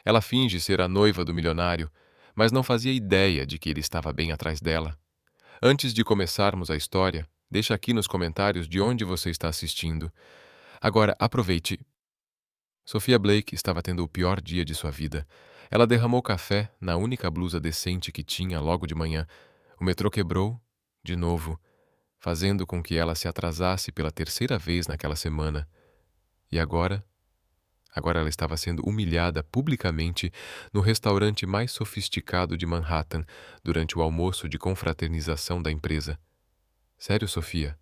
Ela finge ser a noiva do milionário, mas não fazia ideia de que ele estava bem atrás dela. Antes de começarmos a história, deixa aqui nos comentários de onde você está assistindo. Agora, aproveite. Sophia Blake estava tendo o pior dia de sua vida. Ela derramou café na única blusa decente que tinha logo de manhã. O metrô quebrou, de novo, fazendo com que ela se atrasasse pela terceira vez naquela semana. E agora? Agora ela estava sendo humilhada publicamente no restaurante mais sofisticado de Manhattan durante o almoço de confraternização da empresa. Sério, Sophia?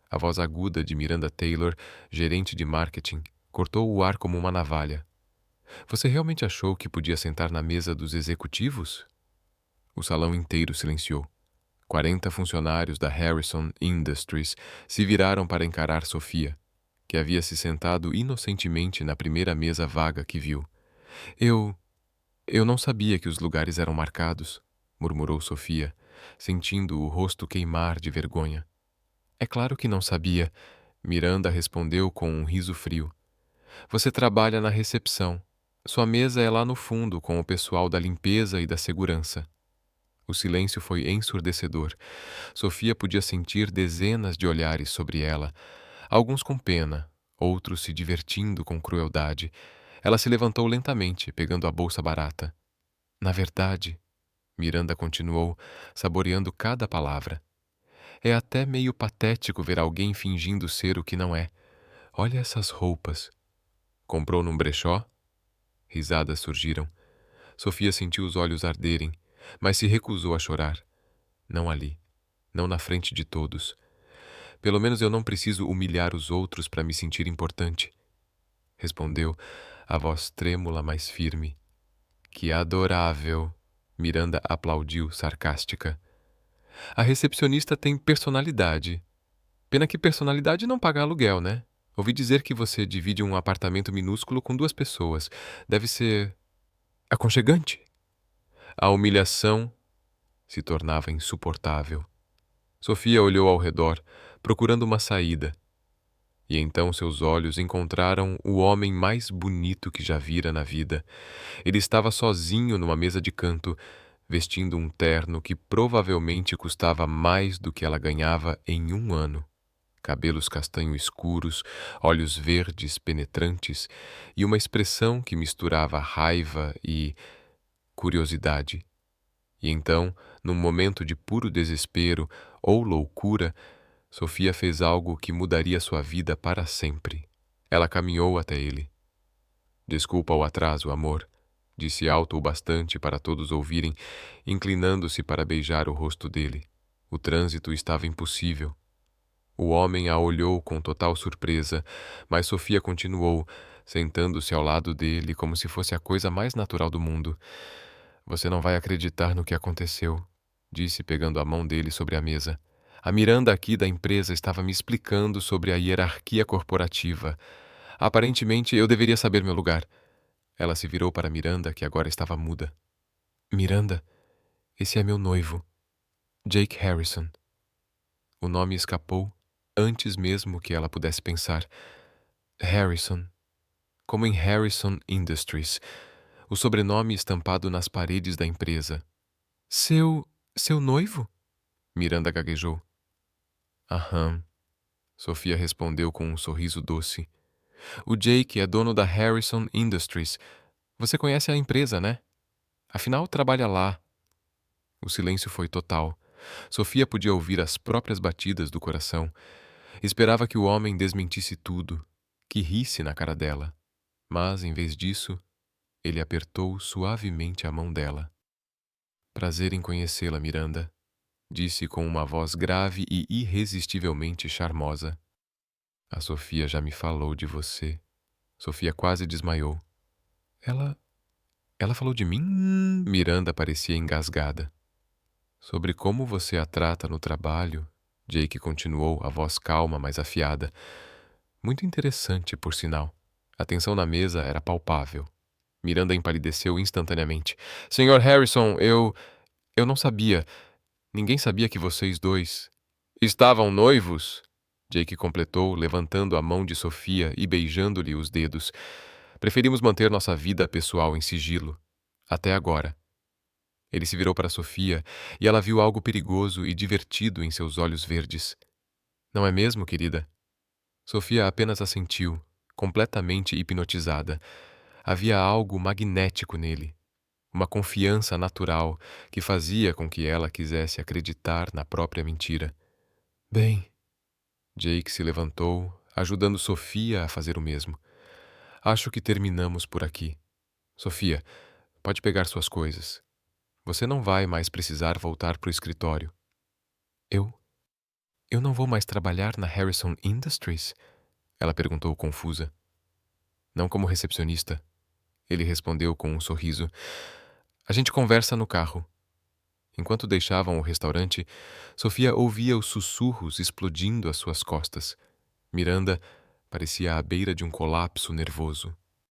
A voz aguda de Miranda Taylor, gerente de marketing, cortou o ar como uma navalha. Você realmente achou que podia sentar na mesa dos executivos? O salão inteiro silenciou. 40 funcionários da Harrison Industries se viraram para encarar Sophia, que havia se sentado inocentemente na primeira mesa vaga que viu. Eu... eu não sabia que os lugares eram marcados, murmurou Sophia, sentindo o rosto queimar de vergonha. É claro que não sabia, Miranda respondeu com um riso frio. Você trabalha na recepção. Sua mesa é lá no fundo com o pessoal da limpeza e da segurança. O silêncio foi ensurdecedor. Sophia podia sentir dezenas de olhares sobre ela, alguns com pena, outros se divertindo com crueldade. Ela se levantou lentamente, pegando a bolsa barata. Na verdade, Miranda continuou, saboreando cada palavra. É até meio patético ver alguém fingindo ser o que não é. Olha essas roupas. Comprou num brechó? Risadas surgiram. Sophia sentiu os olhos arderem, mas se recusou a chorar. Não ali. Não na frente de todos. Pelo menos eu não preciso humilhar os outros para me sentir importante. Respondeu, a voz trêmula, mas firme. Que adorável! Miranda aplaudiu, sarcástica. A recepcionista tem personalidade. Pena que personalidade não paga aluguel, né? Ouvi dizer que você divide um apartamento minúsculo com 2 pessoas. Deve ser aconchegante. A humilhação se tornava insuportável. Sofia olhou ao redor, procurando uma saída. E então seus olhos encontraram o homem mais bonito que já vira na vida. Ele estava sozinho numa mesa de canto, vestindo um terno que provavelmente custava mais do que ela ganhava em um ano. Cabelos castanho escuros, olhos verdes penetrantes e uma expressão que misturava raiva e curiosidade. E então, num momento de puro desespero ou loucura, Sofia fez algo que mudaria sua vida para sempre. Ela caminhou até ele. Desculpa o atraso, amor, disse alto o bastante para todos ouvirem, inclinando-se para beijar o rosto dele. O trânsito estava impossível. O homem a olhou com total surpresa, mas Sofia continuou, sentando-se ao lado dele como se fosse a coisa mais natural do mundo. Você não vai acreditar no que aconteceu, disse pegando a mão dele sobre a mesa. A Miranda aqui da empresa estava me explicando sobre a hierarquia corporativa. Aparentemente, eu deveria saber meu lugar. Ela se virou para Miranda, que agora estava muda. Miranda, esse é meu noivo, Jake Harrison. O nome escapou antes mesmo que ela pudesse pensar. Harrison, como em Harrison Industries, o sobrenome estampado nas paredes da empresa. Seu noivo? Miranda gaguejou. Aham, Sofia respondeu com um sorriso doce. O Jake é dono da Harrison Industries. Você conhece a empresa, né? Afinal, trabalha lá. O silêncio foi total. Sofia podia ouvir as próprias batidas do coração. Esperava que o homem desmentisse tudo, que risse na cara dela. Mas, em vez disso, ele apertou suavemente a mão dela. Prazer em conhecê-la, Miranda, disse com uma voz grave e irresistivelmente charmosa. A Sofia já me falou de você. Sofia quase desmaiou. Ela falou de mim? Miranda parecia engasgada. Sobre como você a trata no trabalho, Jake continuou, a voz calma, mas afiada. Muito interessante, por sinal. A tensão na mesa era palpável. Miranda empalideceu instantaneamente. Senhor Harrison, eu não sabia. Ninguém sabia que vocês dois estavam noivos? Jake completou, levantando a mão de Sofia e beijando-lhe os dedos. Preferimos manter nossa vida pessoal em sigilo. Até agora. Ele se virou para Sofia e ela viu algo perigoso e divertido em seus olhos verdes. Não é mesmo, querida? Sofia apenas assentiu, completamente hipnotizada. Havia algo magnético nele, uma confiança natural que fazia com que ela quisesse acreditar na própria mentira. Bem, Jake se levantou, ajudando Sofia a fazer o mesmo. Acho que terminamos por aqui. Sofia, pode pegar suas coisas. Você não vai mais precisar voltar para o escritório. Eu? Eu não vou mais trabalhar na Harrison Industries? Ela perguntou confusa. Não como recepcionista. Ele respondeu com um sorriso. A gente conversa no carro. Enquanto deixavam o restaurante, Sofia ouvia os sussurros explodindo às suas costas. Miranda parecia à beira de um colapso nervoso.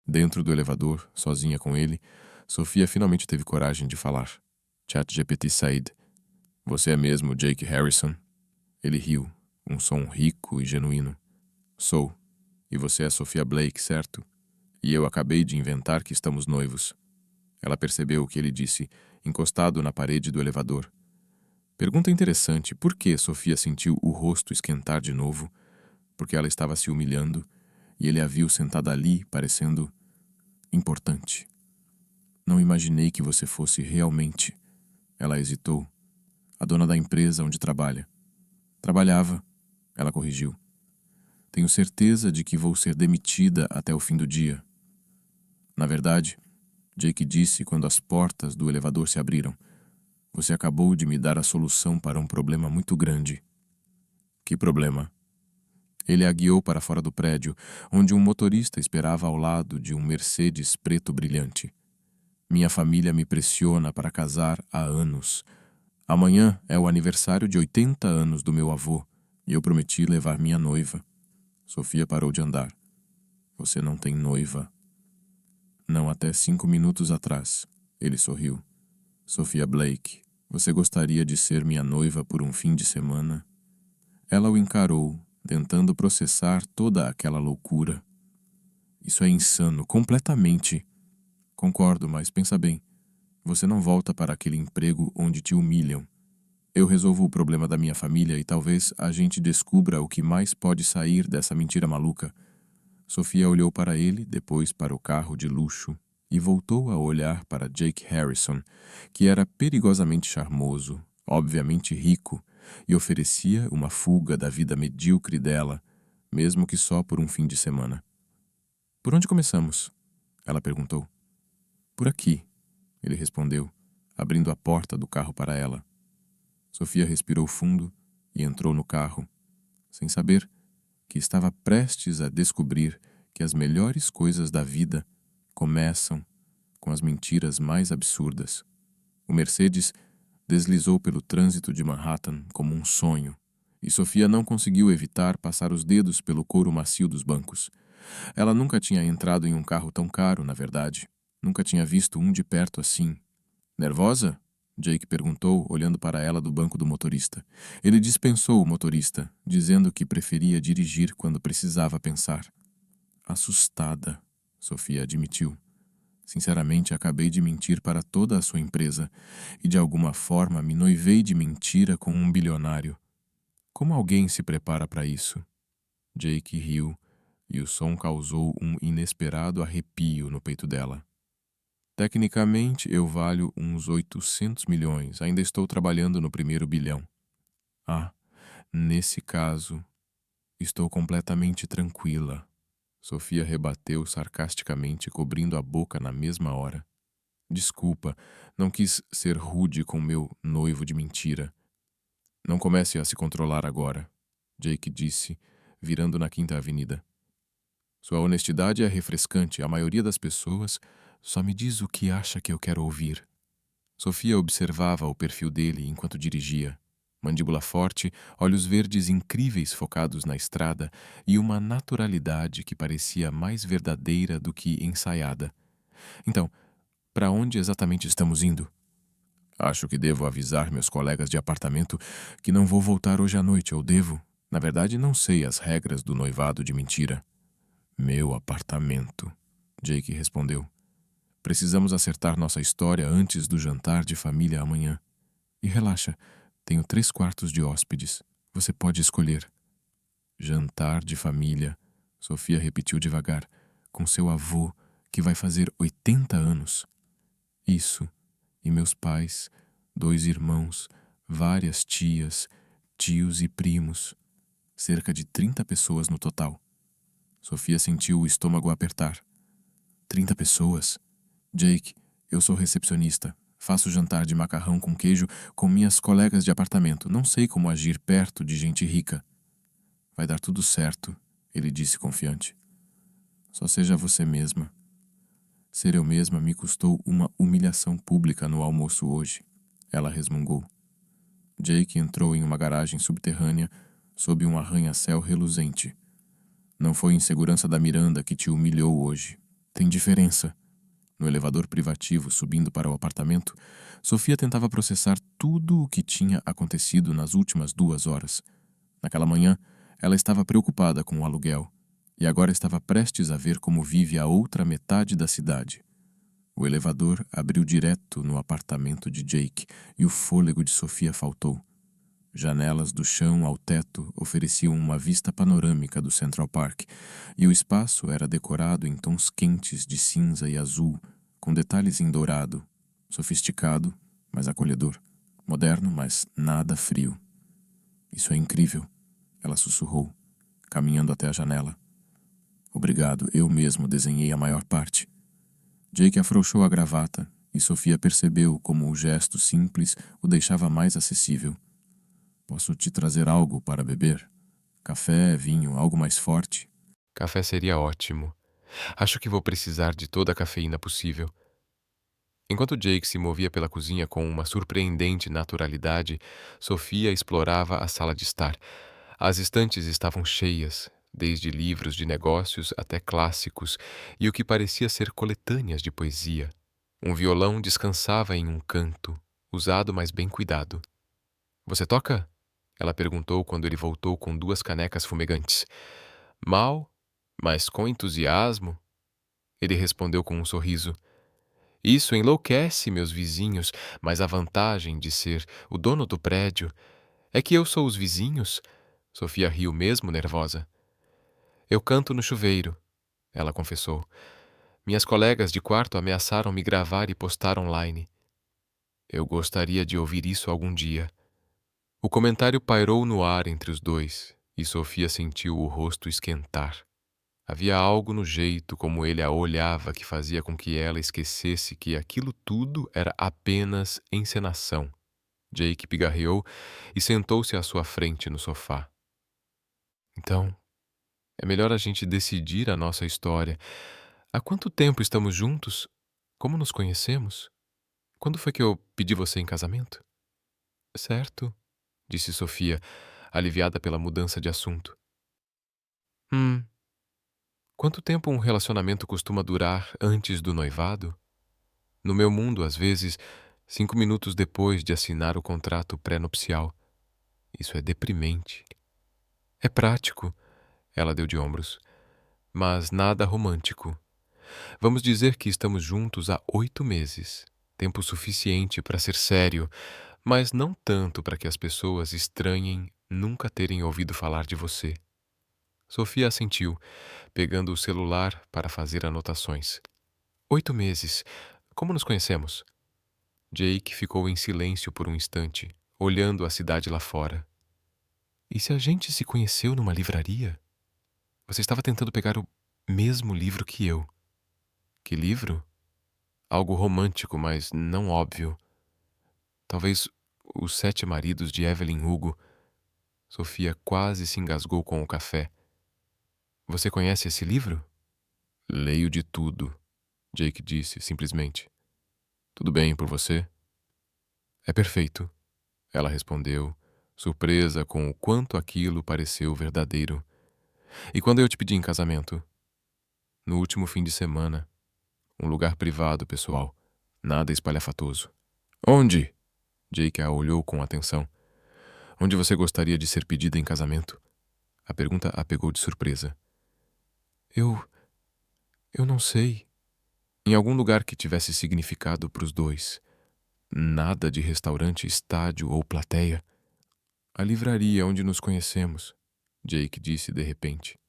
Dentro do elevador, sozinha com ele, Sofia finalmente teve coragem de falar. ChatGPT Said. Você é mesmo Jake Harrison? Ele riu, um som rico e genuíno. Sou. E você é Sofia Blake, certo? E eu acabei de inventar que estamos noivos. Ela percebeu o que ele disse, encostado na parede do elevador. Pergunta interessante, por que Sofia sentiu o rosto esquentar de novo? Porque ela estava se humilhando e ele a viu sentada ali, parecendo importante. Não imaginei que você fosse realmente. Ela hesitou. A dona da empresa onde trabalha. Trabalhava. Ela corrigiu. Tenho certeza de que vou ser demitida até o fim do dia. Na verdade, Jake disse quando as portas do elevador se abriram. Você acabou de me dar a solução para um problema muito grande. Que problema? Ele a guiou para fora do prédio, onde um motorista esperava ao lado de um Mercedes preto brilhante. Minha família me pressiona para casar há anos. Amanhã é o aniversário de 80 anos do meu avô e eu prometi levar minha noiva. Sofia parou de andar. Você não tem noiva? Não até 5 minutos atrás. Ele sorriu. Sofia Blake, você gostaria de ser minha noiva por um fim de semana? Ela o encarou, tentando processar toda aquela loucura. Isso é insano, completamente. Concordo, mas pensa bem. Você não volta para aquele emprego onde te humilham. Eu resolvo o problema da minha família e talvez a gente descubra o que mais pode sair dessa mentira maluca. Sofia olhou para ele, depois para o carro de luxo e voltou a olhar para Jake Harrison, que era perigosamente charmoso, obviamente rico, e oferecia uma fuga da vida medíocre dela, mesmo que só por um fim de semana. Por onde começamos? Ela perguntou. Por aqui, ele respondeu, abrindo a porta do carro para ela. Sofia respirou fundo e entrou no carro, sem saber que estava prestes a descobrir que as melhores coisas da vida começam com as mentiras mais absurdas. O Mercedes deslizou pelo trânsito de Manhattan como um sonho, e Sofia não conseguiu evitar passar os dedos pelo couro macio dos bancos. Ela nunca tinha entrado em um carro tão caro, na verdade. Nunca tinha visto um de perto assim. Nervosa? Jake perguntou, olhando para ela do banco do motorista. Ele dispensou o motorista, dizendo que preferia dirigir quando precisava pensar. Assustada, Sofia admitiu. Sinceramente, acabei de mentir para toda a sua empresa e, de alguma forma, me noivei de mentira com um bilionário. Como alguém se prepara para isso? Jake riu e o som causou um inesperado arrepio no peito dela. Tecnicamente, eu valho uns 800 milhões. Ainda estou trabalhando no primeiro bilhão. Ah, nesse caso, estou completamente tranquila. Sofia rebateu sarcasticamente, cobrindo a boca na mesma hora. Desculpa, não quis ser rude com meu noivo de mentira. Não comece a se controlar agora, Jake disse, virando na Quinta Avenida. Sua honestidade é refrescante. A maioria das pessoas só me diz o que acha que eu quero ouvir. Sofia observava o perfil dele enquanto dirigia. Mandíbula forte, olhos verdes incríveis focados na estrada e uma naturalidade que parecia mais verdadeira do que ensaiada. Então, para onde exatamente estamos indo? Acho que devo avisar meus colegas de apartamento que não vou voltar hoje à noite, ou devo? Na verdade, não sei as regras do noivado de mentira. Meu apartamento. Jake respondeu. Precisamos acertar nossa história antes do jantar de família amanhã. E relaxa, tenho 3/4 de hóspedes. Você pode escolher. Jantar de família, Sofia repetiu devagar, com seu avô, que vai fazer 80 anos. Isso, e meus pais, 2 irmãos, várias tias, tios e primos. Cerca de 30 pessoas no total. Sofia sentiu o estômago apertar. 30 pessoas? Jake, eu sou recepcionista. Faço jantar de macarrão com queijo com minhas colegas de apartamento. Não sei como agir perto de gente rica. Vai dar tudo certo, ele disse confiante. Só seja você mesma. Ser eu mesma me custou uma humilhação pública no almoço hoje, ela resmungou. Jake entrou em uma garagem subterrânea sob um arranha-céu reluzente. Não foi insegurança da Miranda que te humilhou hoje. Tem diferença. No elevador privativo, subindo para o apartamento, Sofia tentava processar tudo o que tinha acontecido nas últimas 2 horas. Naquela manhã, ela estava preocupada com o aluguel, e agora estava prestes a ver como vive a outra metade da cidade. O elevador abriu direto no apartamento de Jake, e o fôlego de Sofia faltou. Janelas do chão ao teto ofereciam uma vista panorâmica do Central Park, e o espaço era decorado em tons quentes de cinza e azul, com detalhes em dourado, sofisticado, mas acolhedor, moderno, mas nada frio. Isso é incrível, ela sussurrou, caminhando até a janela. Obrigado, eu mesmo desenhei a maior parte. Jake afrouxou a gravata, e Sofia percebeu como o gesto simples o deixava mais acessível. Posso te trazer algo para beber? Café, vinho, algo mais forte? Café seria ótimo. Acho que vou precisar de toda a cafeína possível. Enquanto Jake se movia pela cozinha com uma surpreendente naturalidade, Sofia explorava a sala de estar. As estantes estavam cheias, desde livros de negócios até clássicos, e o que parecia ser coletâneas de poesia. Um violão descansava em um canto, usado mas bem cuidado. Você toca? Ela perguntou quando ele voltou com 2 canecas fumegantes. Mal, mas com entusiasmo. Ele respondeu com um sorriso. Isso enlouquece meus vizinhos, mas a vantagem de ser o dono do prédio é que eu sou os vizinhos. Sofia riu mesmo nervosa. Eu canto no chuveiro, ela confessou. Minhas colegas de quarto ameaçaram me gravar e postar online. Eu gostaria de ouvir isso algum dia. O comentário pairou no ar entre os dois, e Sofia sentiu o rosto esquentar. Havia algo no jeito como ele a olhava que fazia com que ela esquecesse que aquilo tudo era apenas encenação. Jake pigarreou e sentou-se à sua frente no sofá. Então, é melhor a gente decidir a nossa história. Há quanto tempo estamos juntos? Como nos conhecemos? Quando foi que eu pedi você em casamento? Certo, disse Sofia, aliviada pela mudança de assunto. Quanto tempo um relacionamento costuma durar antes do noivado? No meu mundo, às vezes, 5 minutos depois de assinar o contrato pré-nupcial. Isso é deprimente. É prático, ela deu de ombros, mas nada romântico. Vamos dizer que estamos juntos há 8 meses. Tempo suficiente para ser sério, mas não tanto para que as pessoas estranhem nunca terem ouvido falar de você. Sofia assentiu, pegando o celular para fazer anotações. 8 meses. Como nos conhecemos? Jake ficou em silêncio por um instante, olhando a cidade lá fora. E se a gente se conheceu numa livraria? Você estava tentando pegar o mesmo livro que eu. Que livro? Algo romântico, mas não óbvio. Talvez Os 7 Maridos de Evelyn Hugo. Sofia quase se engasgou com o café. Você conhece esse livro? Leio de tudo, Jake disse, simplesmente. Tudo bem por você? É perfeito, ela respondeu, surpresa com o quanto aquilo pareceu verdadeiro. E quando eu te pedi em casamento? No último fim de semana. Um lugar privado, pessoal. Nada espalhafatoso. Onde? Jake a olhou com atenção. Onde você gostaria de ser pedida em casamento? A pergunta a pegou de surpresa. Eu não sei, Em algum lugar que tivesse significado para os dois. Nada de restaurante, estádio ou plateia. A livraria onde nos conhecemos, Jake disse de repente.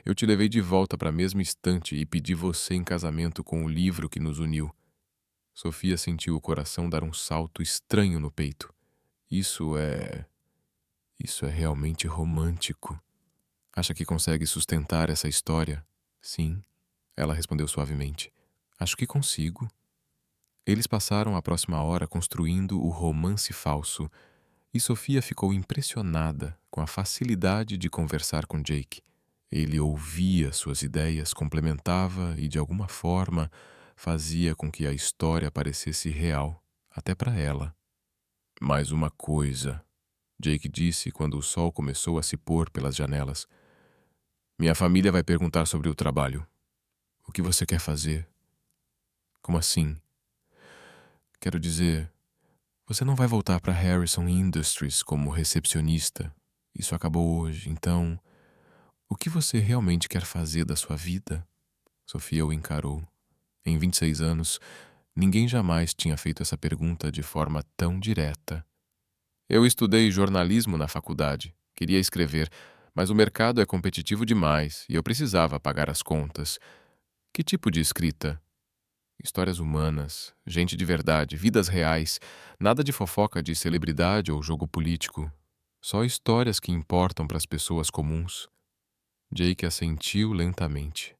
Eu te levei de volta para a mesma estante e pedi você em casamento com o livro que nos uniu. Sofia sentiu o coração dar um salto estranho no peito. Isso é. Isso é realmente romântico. Acha que consegue sustentar essa história? Sim, ela respondeu suavemente. Acho que consigo. Eles passaram a próxima hora construindo o romance falso, e Sofia ficou impressionada com a facilidade de conversar com Jake. Ele ouvia suas ideias, complementava e, de alguma forma, fazia com que a história parecesse real, até para ela. Mais uma coisa, Jake disse quando o sol começou a se pôr pelas janelas. Minha família vai perguntar sobre o trabalho. O que você quer fazer? Como assim? Quero dizer, você não vai voltar para Harrison Industries como recepcionista. Isso acabou hoje, então... O que você realmente quer fazer da sua vida? Sofia o encarou. Em 26 anos, ninguém jamais tinha feito essa pergunta de forma tão direta. Eu estudei jornalismo na faculdade. Queria escrever, mas o mercado é competitivo demais e eu precisava pagar as contas. Que tipo de escrita? Histórias humanas, gente de verdade, vidas reais, nada de fofoca de celebridade ou jogo político. Só histórias que importam para as pessoas comuns. Jake assentiu lentamente.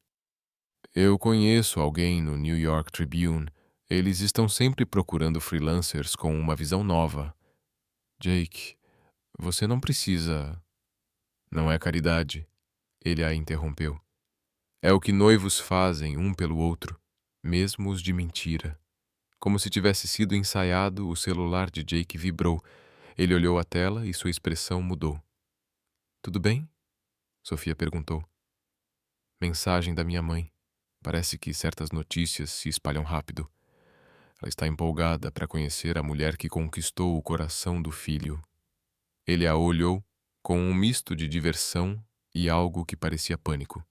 Eu conheço alguém no New York Tribune. Eles estão sempre procurando freelancers com uma visão nova. Jake, você não precisa... Não é caridade. Ele a interrompeu. É o que noivos fazem um pelo outro, mesmo os de mentira. Como se tivesse sido ensaiado, o celular de Jake vibrou. Ele olhou a tela e sua expressão mudou. Tudo bem? Sofia perguntou. Mensagem da minha mãe. Parece que certas notícias se espalham rápido. Ela está empolgada para conhecer a mulher que conquistou o coração do filho. Ele a olhou com um misto de diversão e algo que parecia pânico.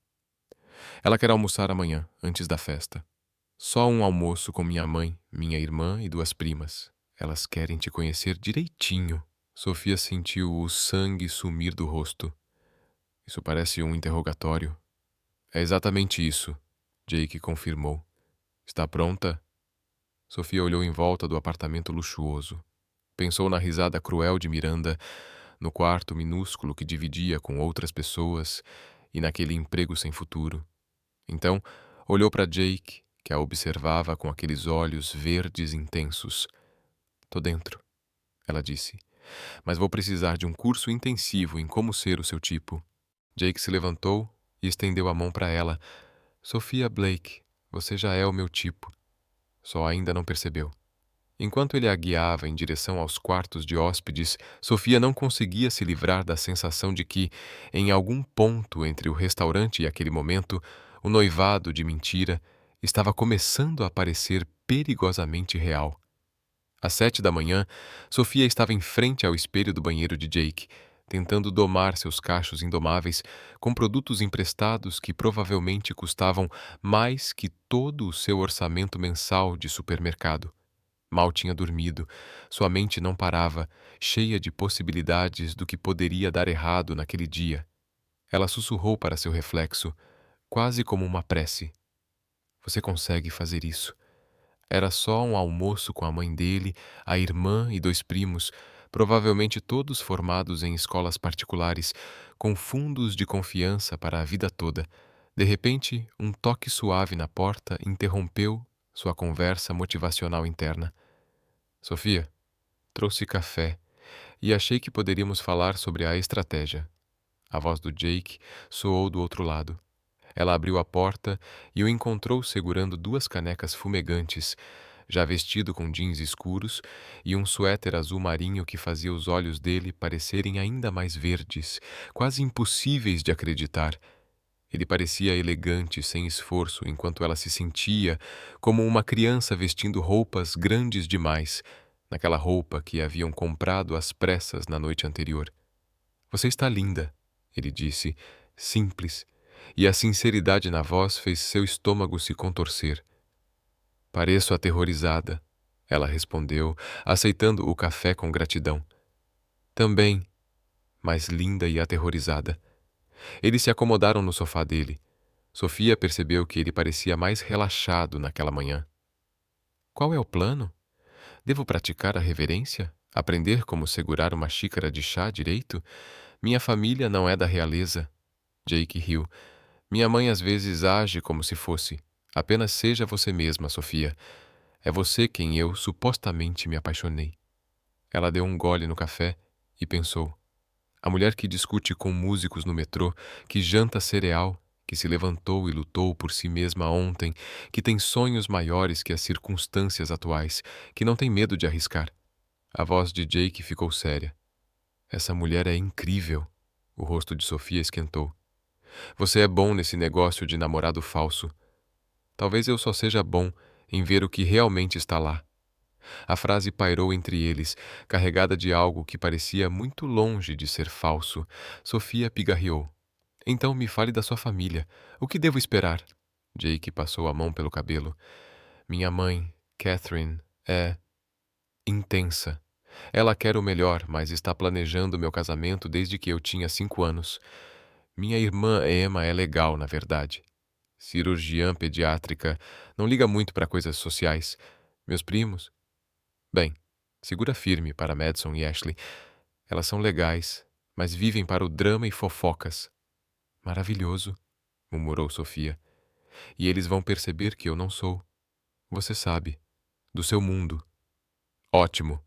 Ela quer almoçar amanhã, antes da festa. Só um almoço com minha mãe, minha irmã e 2 primas. Elas querem te conhecer direitinho. Sofia sentiu o sangue sumir do rosto. Isso parece um interrogatório. É exatamente isso, Jake confirmou. Está pronta? Sofia olhou em volta do apartamento luxuoso. Pensou na risada cruel de Miranda, no quarto minúsculo que dividia com outras pessoas e naquele emprego sem futuro. Então, olhou para Jake, que a observava com aqueles olhos verdes intensos. Tô dentro, ela disse, mas vou precisar de um curso intensivo em como ser o seu tipo. Jake se levantou e estendeu a mão para ela. Sophia Blake, você já é o meu tipo. Só ainda não percebeu. Enquanto ele a guiava em direção aos quartos de hóspedes, Sofia não conseguia se livrar da sensação de que, em algum ponto entre o restaurante e aquele momento, o noivado de mentira estava começando a parecer perigosamente real. Às 7 da manhã, Sofia estava em frente ao espelho do banheiro de Jake, tentando domar seus cachos indomáveis com produtos emprestados que provavelmente custavam mais que todo o seu orçamento mensal de supermercado. Mal tinha dormido, sua mente não parava, cheia de possibilidades do que poderia dar errado naquele dia. Ela sussurrou para seu reflexo, quase como uma prece. Você consegue fazer isso. Era só um almoço com a mãe dele, a irmã e 2 primos, provavelmente todos formados em escolas particulares, com fundos de confiança para a vida toda. De repente, um toque suave na porta interrompeu sua conversa motivacional interna. Sofia, trouxe café e achei que poderíamos falar sobre a estratégia. A voz do Jake soou do outro lado. Ela abriu a porta e o encontrou segurando 2 canecas fumegantes, já vestido com jeans escuros e um suéter azul marinho que fazia os olhos dele parecerem ainda mais verdes, quase impossíveis de acreditar. Ele parecia elegante, sem esforço, enquanto ela se sentia como uma criança vestindo roupas grandes demais, naquela roupa que haviam comprado às pressas na noite anterior. Você está linda, ele disse, simples, e a sinceridade na voz fez seu estômago se contorcer. Pareço aterrorizada, ela respondeu, aceitando o café com gratidão. Também, mais linda e aterrorizada. Eles se acomodaram no sofá dele. Sofia percebeu que ele parecia mais relaxado naquela manhã. Qual é o plano? Devo praticar a reverência? Aprender como segurar uma xícara de chá direito? Minha família não é da realeza. Jake riu. Minha mãe às vezes age como se fosse. Apenas seja você mesma, Sofia. É você quem eu supostamente me apaixonei. Ela deu um gole no café e pensou. A mulher que discute com músicos no metrô, que janta cereal, que se levantou e lutou por si mesma ontem, que tem sonhos maiores que as circunstâncias atuais, que não tem medo de arriscar. A voz de Jake ficou séria. Essa mulher é incrível. O rosto de Sofia esquentou. Você é bom nesse negócio de namorado falso. Talvez eu só seja bom em ver o que realmente está lá. A frase pairou entre eles, carregada de algo que parecia muito longe de ser falso. Sofia pigarreou. Então me fale da sua família. O que devo esperar? Jake passou a mão pelo cabelo. Minha mãe, Catherine, é intensa. Ela quer o melhor, mas está planejando meu casamento desde que eu tinha 5 anos. Minha irmã Emma é legal, na verdade. Cirurgiã pediátrica, não liga muito para coisas sociais. Meus primos? Bem, segura firme para Madison e Ashley. Elas são legais, mas vivem para o drama e fofocas. Maravilhoso, murmurou Sofia. E eles vão perceber que eu não sou. Você sabe, do seu mundo. Ótimo,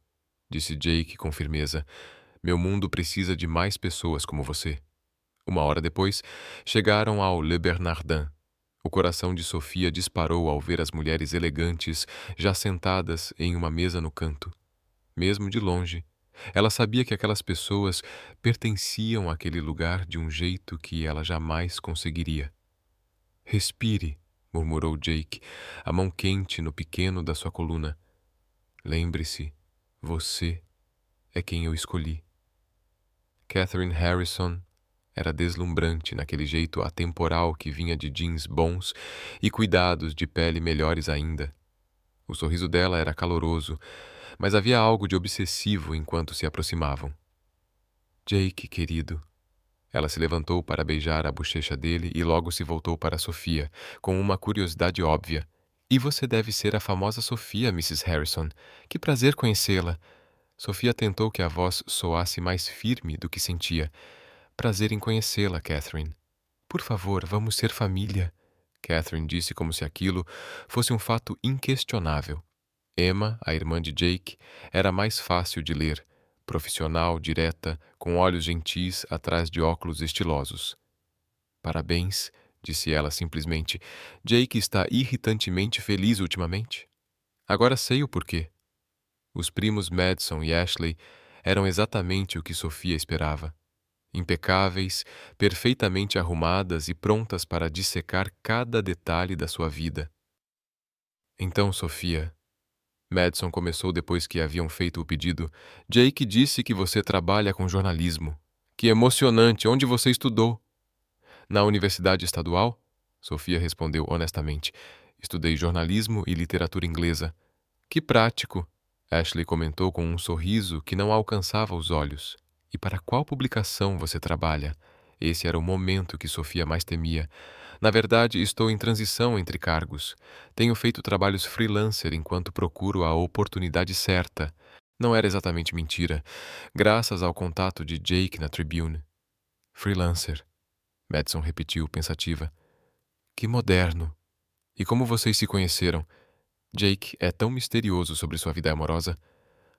disse Jake com firmeza. Meu mundo precisa de mais pessoas como você. Uma hora depois, chegaram ao Le Bernardin. O coração de Sofia disparou ao ver as mulheres elegantes já sentadas em uma mesa no canto. Mesmo de longe, ela sabia que aquelas pessoas pertenciam àquele lugar de um jeito que ela jamais conseguiria. Respire, murmurou Jake, a mão quente no pequeno da sua coluna. Lembre-se, você é quem eu escolhi. Catherine Harrison era deslumbrante naquele jeito atemporal que vinha de jeans bons e cuidados de pele melhores ainda. O sorriso dela era caloroso, mas havia algo de obsessivo enquanto se aproximavam. Jake, querido. Ela se levantou para beijar a bochecha dele e logo se voltou para Sofia, com uma curiosidade óbvia. E você deve ser a famosa Sofia, Mrs. Harrison. Que prazer conhecê-la. Sofia tentou que a voz soasse mais firme do que sentia. Prazer em conhecê-la, Catherine. Por favor, vamos ser família. Catherine disse como se aquilo fosse um fato inquestionável. Emma, a irmã de Jake, era mais fácil de ler, profissional, direta, com olhos gentis atrás de óculos estilosos. Parabéns, disse ela simplesmente. Jake está irritantemente feliz ultimamente. Agora sei o porquê. Os primos Madison e Ashley eram exatamente o que Sofia esperava. Impecáveis, perfeitamente arrumadas e prontas para dissecar cada detalhe da sua vida. Então, Sofia, Madison começou depois que haviam feito o pedido, Jake disse que você trabalha com jornalismo. Que emocionante! Onde você estudou? Na Universidade Estadual? Sofia respondeu honestamente. Estudei jornalismo e literatura inglesa. Que prático! Ashley comentou com um sorriso que não alcançava os olhos. E para qual publicação você trabalha? Esse era o momento que Sofia mais temia. Na verdade, estou em transição entre cargos. Tenho feito trabalhos freelancer enquanto procuro a oportunidade certa. Não era exatamente mentira, graças ao contato de Jake na Tribune. Freelancer, Madison repetiu, pensativa. Que moderno. E como vocês se conheceram? Jake é tão misterioso sobre sua vida amorosa.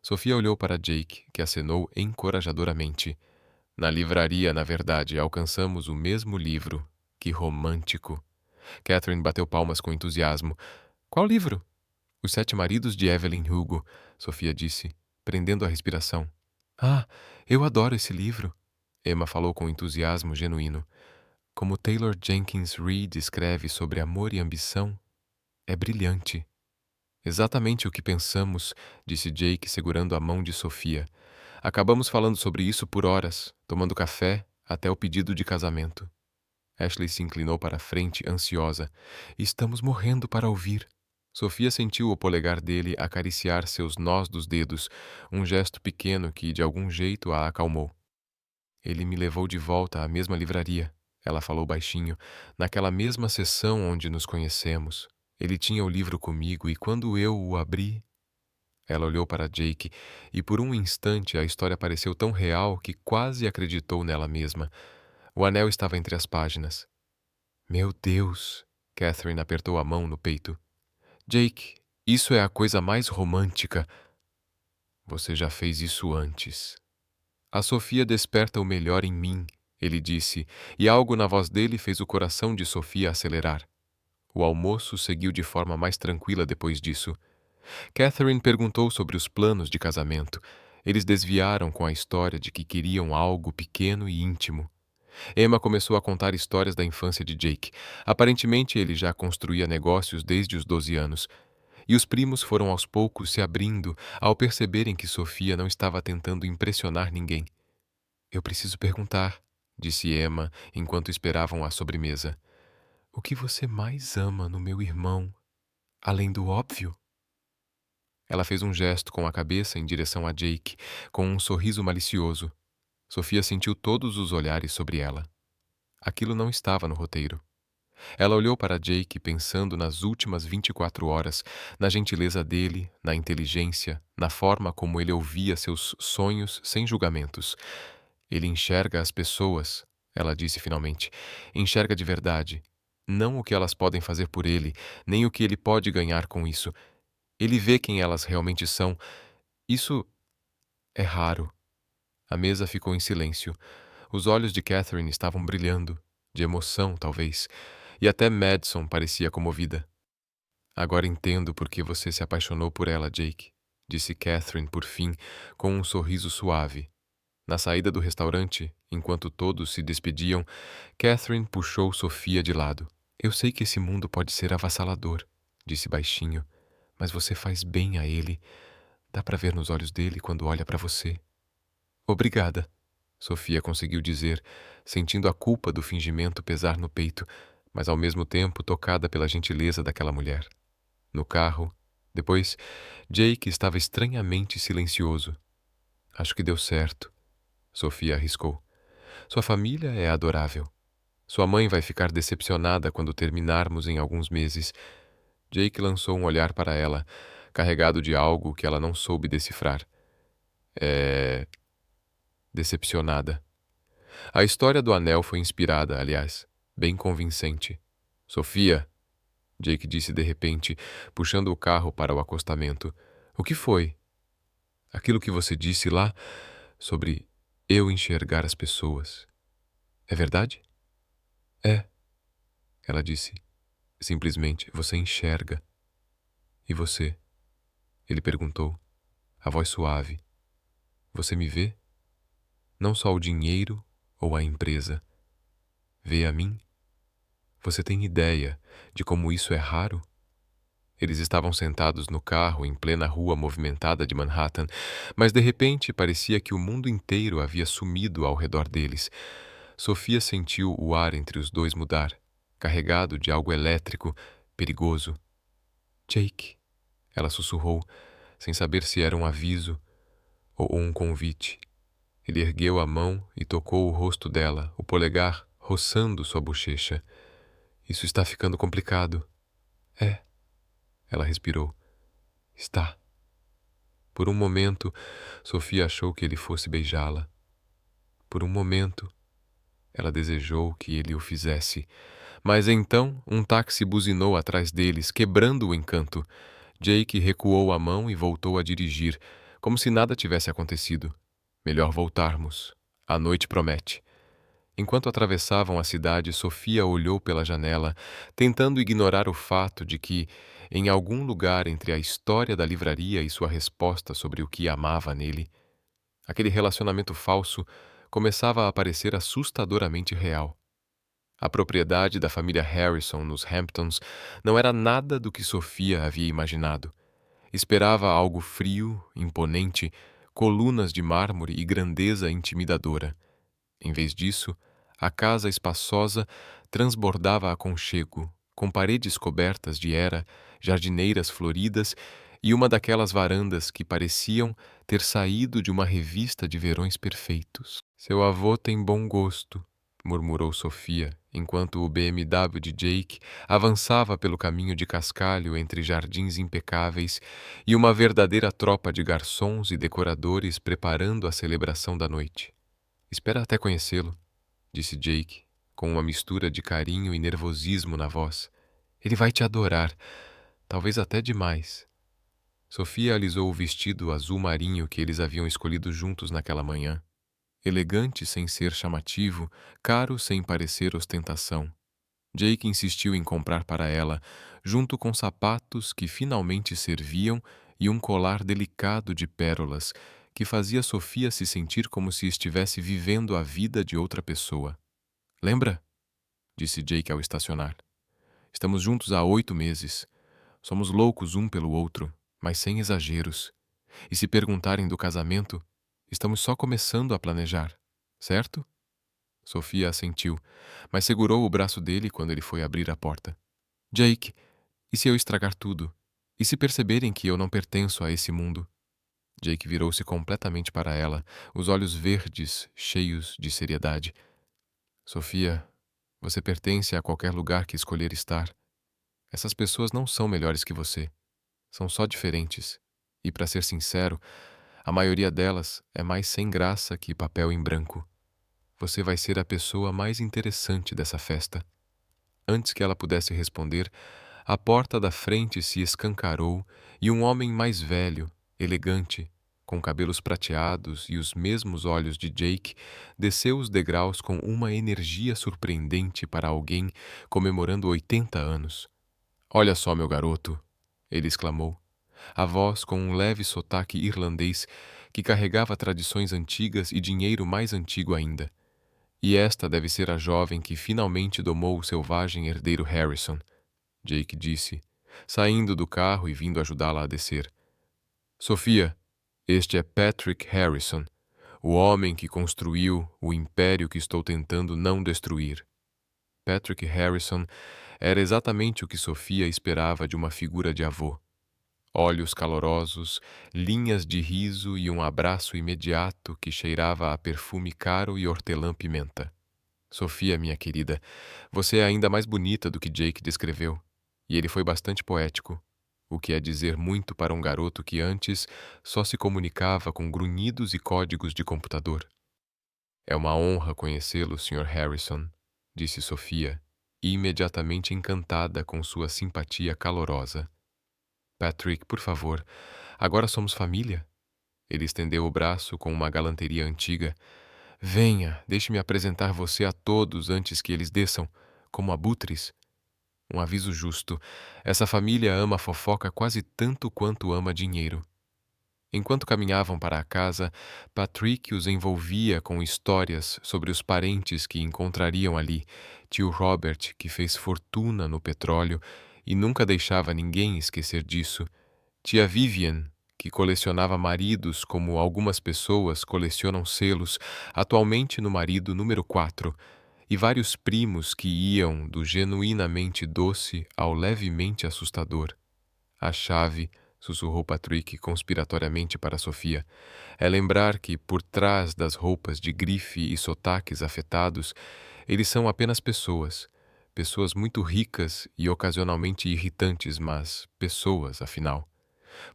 Sofia olhou para Jake, que acenou encorajadoramente. Na livraria, na verdade, alcançamos o mesmo livro. Que romântico. Catherine bateu palmas com entusiasmo. Qual livro? Os Sete Maridos de Evelyn Hugo, Sofia disse, prendendo a respiração. Ah, eu adoro esse livro. Emma falou com entusiasmo genuíno. Como Taylor Jenkins Reid escreve sobre amor e ambição, é brilhante. Exatamente o que pensamos, disse Jake segurando a mão de Sofia. Acabamos falando sobre isso por horas, tomando café até o pedido de casamento. Ashley se inclinou para a frente, ansiosa. Estamos morrendo para ouvir. Sofia sentiu o polegar dele acariciar seus nós dos dedos, um gesto pequeno que, de algum jeito, a acalmou. Ele me levou de volta à mesma livraria, ela falou baixinho, naquela mesma sessão onde nos conhecemos. Ele tinha o livro comigo e quando eu o abri. Ela olhou para Jake e por um instante a história pareceu tão real que quase acreditou nela mesma. O anel estava entre as páginas. Meu Deus! Catherine apertou a mão no peito. Jake, isso é a coisa mais romântica. Você já fez isso antes. A Sofia desperta o melhor em mim, ele disse, e algo na voz dele fez o coração de Sofia acelerar. O almoço seguiu de forma mais tranquila depois disso. Catherine perguntou sobre os planos de casamento. Eles desviaram com a história de que queriam algo pequeno e íntimo. Emma começou a contar histórias da infância de Jake. Aparentemente, ele já construía negócios desde os 12 anos. E os primos foram aos poucos se abrindo ao perceberem que Sofia não estava tentando impressionar ninguém. Eu preciso perguntar, disse Emma enquanto esperavam a sobremesa. O que você mais ama no meu irmão, além do óbvio? Ela fez um gesto com a cabeça em direção a Jake, com um sorriso malicioso. Sofia sentiu todos os olhares sobre ela. Aquilo não estava no roteiro. Ela olhou para Jake pensando nas últimas 24 horas, na gentileza dele, na inteligência, na forma como ele ouvia seus sonhos sem julgamentos. Ele enxerga as pessoas, ela disse finalmente. Enxerga de verdade. Não o que elas podem fazer por ele, nem o que ele pode ganhar com isso. Ele vê quem elas realmente são. Isso é raro. A mesa ficou em silêncio. Os olhos de Catherine estavam brilhando, de emoção, talvez, e até Madison parecia comovida. Agora entendo por que você se apaixonou por ela, Jake, disse Catherine por fim, com um sorriso suave. Na saída do restaurante, enquanto todos se despediam, Catherine puxou Sofia de lado. Eu sei que esse mundo pode ser avassalador, disse baixinho, mas você faz bem a ele. Dá para ver nos olhos dele quando olha para você. Obrigada, Sofia conseguiu dizer, sentindo a culpa do fingimento pesar no peito, mas ao mesmo tempo tocada pela gentileza daquela mulher. No carro, depois, Jake estava estranhamente silencioso. Acho que deu certo, Sofia arriscou. Sua família é adorável. Sua mãe vai ficar decepcionada quando terminarmos em alguns meses. Jake lançou um olhar para ela, carregado de algo que ela não soube decifrar. Decepcionada. A história do anel foi inspirada, aliás, bem convincente. Sofia, Jake disse de repente, puxando o carro para o acostamento. O que foi? Aquilo que você disse lá sobre eu enxergar as pessoas. É verdade? É, ela disse. Simplesmente, você enxerga. E você? Ele perguntou, a voz suave. Você me vê? Não só o dinheiro ou a empresa. Vê a mim? Você tem ideia de como isso é raro? Eles estavam sentados no carro em plena rua movimentada de Manhattan, mas de repente parecia que o mundo inteiro havia sumido ao redor deles. Sofia sentiu o ar entre os dois mudar, carregado de algo elétrico, perigoso. Jake, ela sussurrou, sem saber se era um aviso ou um convite. Ele ergueu a mão e tocou o rosto dela, o polegar roçando sua bochecha. Isso está ficando complicado. É, ela respirou. Está. Por um momento, Sofia achou que ele fosse beijá-la. Por um momento, ela desejou que ele o fizesse. Mas então, um táxi buzinou atrás deles, quebrando o encanto. Jake recuou a mão e voltou a dirigir, como se nada tivesse acontecido. Melhor voltarmos. A noite promete. Enquanto atravessavam a cidade, Sofia olhou pela janela, tentando ignorar o fato de que, em algum lugar entre a história da livraria e sua resposta sobre o que amava nele, aquele relacionamento falso começava a parecer assustadoramente real. A propriedade da família Harrison nos Hamptons não era nada do que Sofia havia imaginado. Esperava algo frio, imponente, colunas de mármore e grandeza intimidadora. Em vez disso, a casa espaçosa transbordava aconchego, com paredes cobertas de era, jardineiras floridas e uma daquelas varandas que pareciam ter saído de uma revista de verões perfeitos. Seu avô tem bom gosto, murmurou Sofia, enquanto o BMW de Jake avançava pelo caminho de cascalho entre jardins impecáveis e uma verdadeira tropa de garçons e decoradores preparando a celebração da noite. Espera até conhecê-lo, disse Jake, com uma mistura de carinho e nervosismo na voz. Ele vai te adorar, talvez até demais. Sofia alisou o vestido azul marinho que eles haviam escolhido juntos naquela manhã. Elegante sem ser chamativo, caro sem parecer ostentação. Jake insistiu em comprar para ela, junto com sapatos que finalmente serviam e um colar delicado de pérolas, que fazia Sofia se sentir como se estivesse vivendo a vida de outra pessoa. Lembra? Disse Jake ao estacionar. Estamos juntos há 8 meses. Somos loucos um pelo outro, mas sem exageros. E se perguntarem do casamento, estamos só começando a planejar, certo? Sofia assentiu, mas segurou o braço dele quando ele foi abrir a porta. Jake, e se eu estragar tudo? E se perceberem que eu não pertenço a esse mundo? Jake virou-se completamente para ela, os olhos verdes, cheios de seriedade. Sofia, você pertence a qualquer lugar que escolher estar. Essas pessoas não são melhores que você. São só diferentes. E, para ser sincero, a maioria delas é mais sem graça que papel em branco. Você vai ser a pessoa mais interessante dessa festa. Antes que ela pudesse responder, a porta da frente se escancarou e um homem mais velho, elegante, com cabelos prateados e os mesmos olhos de Jake, desceu os degraus com uma energia surpreendente para alguém comemorando 80 anos. Olha só, meu garoto, ele exclamou, a voz com um leve sotaque irlandês que carregava tradições antigas e dinheiro mais antigo ainda. E esta deve ser a jovem que finalmente domou o selvagem herdeiro Harrison, Jake disse, saindo do carro e vindo ajudá-la a descer. Sofia, este é Patrick Harrison, o homem que construiu o império que estou tentando não destruir. Patrick Harrison era exatamente o que Sofia esperava de uma figura de avô. Olhos calorosos, linhas de riso e um abraço imediato que cheirava a perfume caro e hortelã-pimenta. Sofia, minha querida, você é ainda mais bonita do que Jake descreveu. E ele foi bastante poético, o que é dizer muito para um garoto que antes só se comunicava com grunhidos e códigos de computador. É uma honra conhecê-lo, Sr. Harrison, disse Sofia, imediatamente encantada com sua simpatia calorosa. Patrick, por favor, agora somos família? Ele estendeu o braço com uma galanteria antiga. Venha, deixe-me apresentar você a todos antes que eles desçam, como abutres. Um aviso justo. Essa família ama a fofoca quase tanto quanto ama dinheiro. Enquanto caminhavam para a casa, Patrick os envolvia com histórias sobre os parentes que encontrariam ali, tio Robert, que fez fortuna no petróleo e nunca deixava ninguém esquecer disso, tia Vivian, que colecionava maridos como algumas pessoas colecionam selos, atualmente no marido número 4, e vários primos que iam do genuinamente doce ao levemente assustador. A chave, sussurrou Patrick conspiratoriamente para Sofia, é lembrar que, por trás das roupas de grife e sotaques afetados, eles são apenas pessoas. Pessoas muito ricas e ocasionalmente irritantes, mas pessoas, afinal.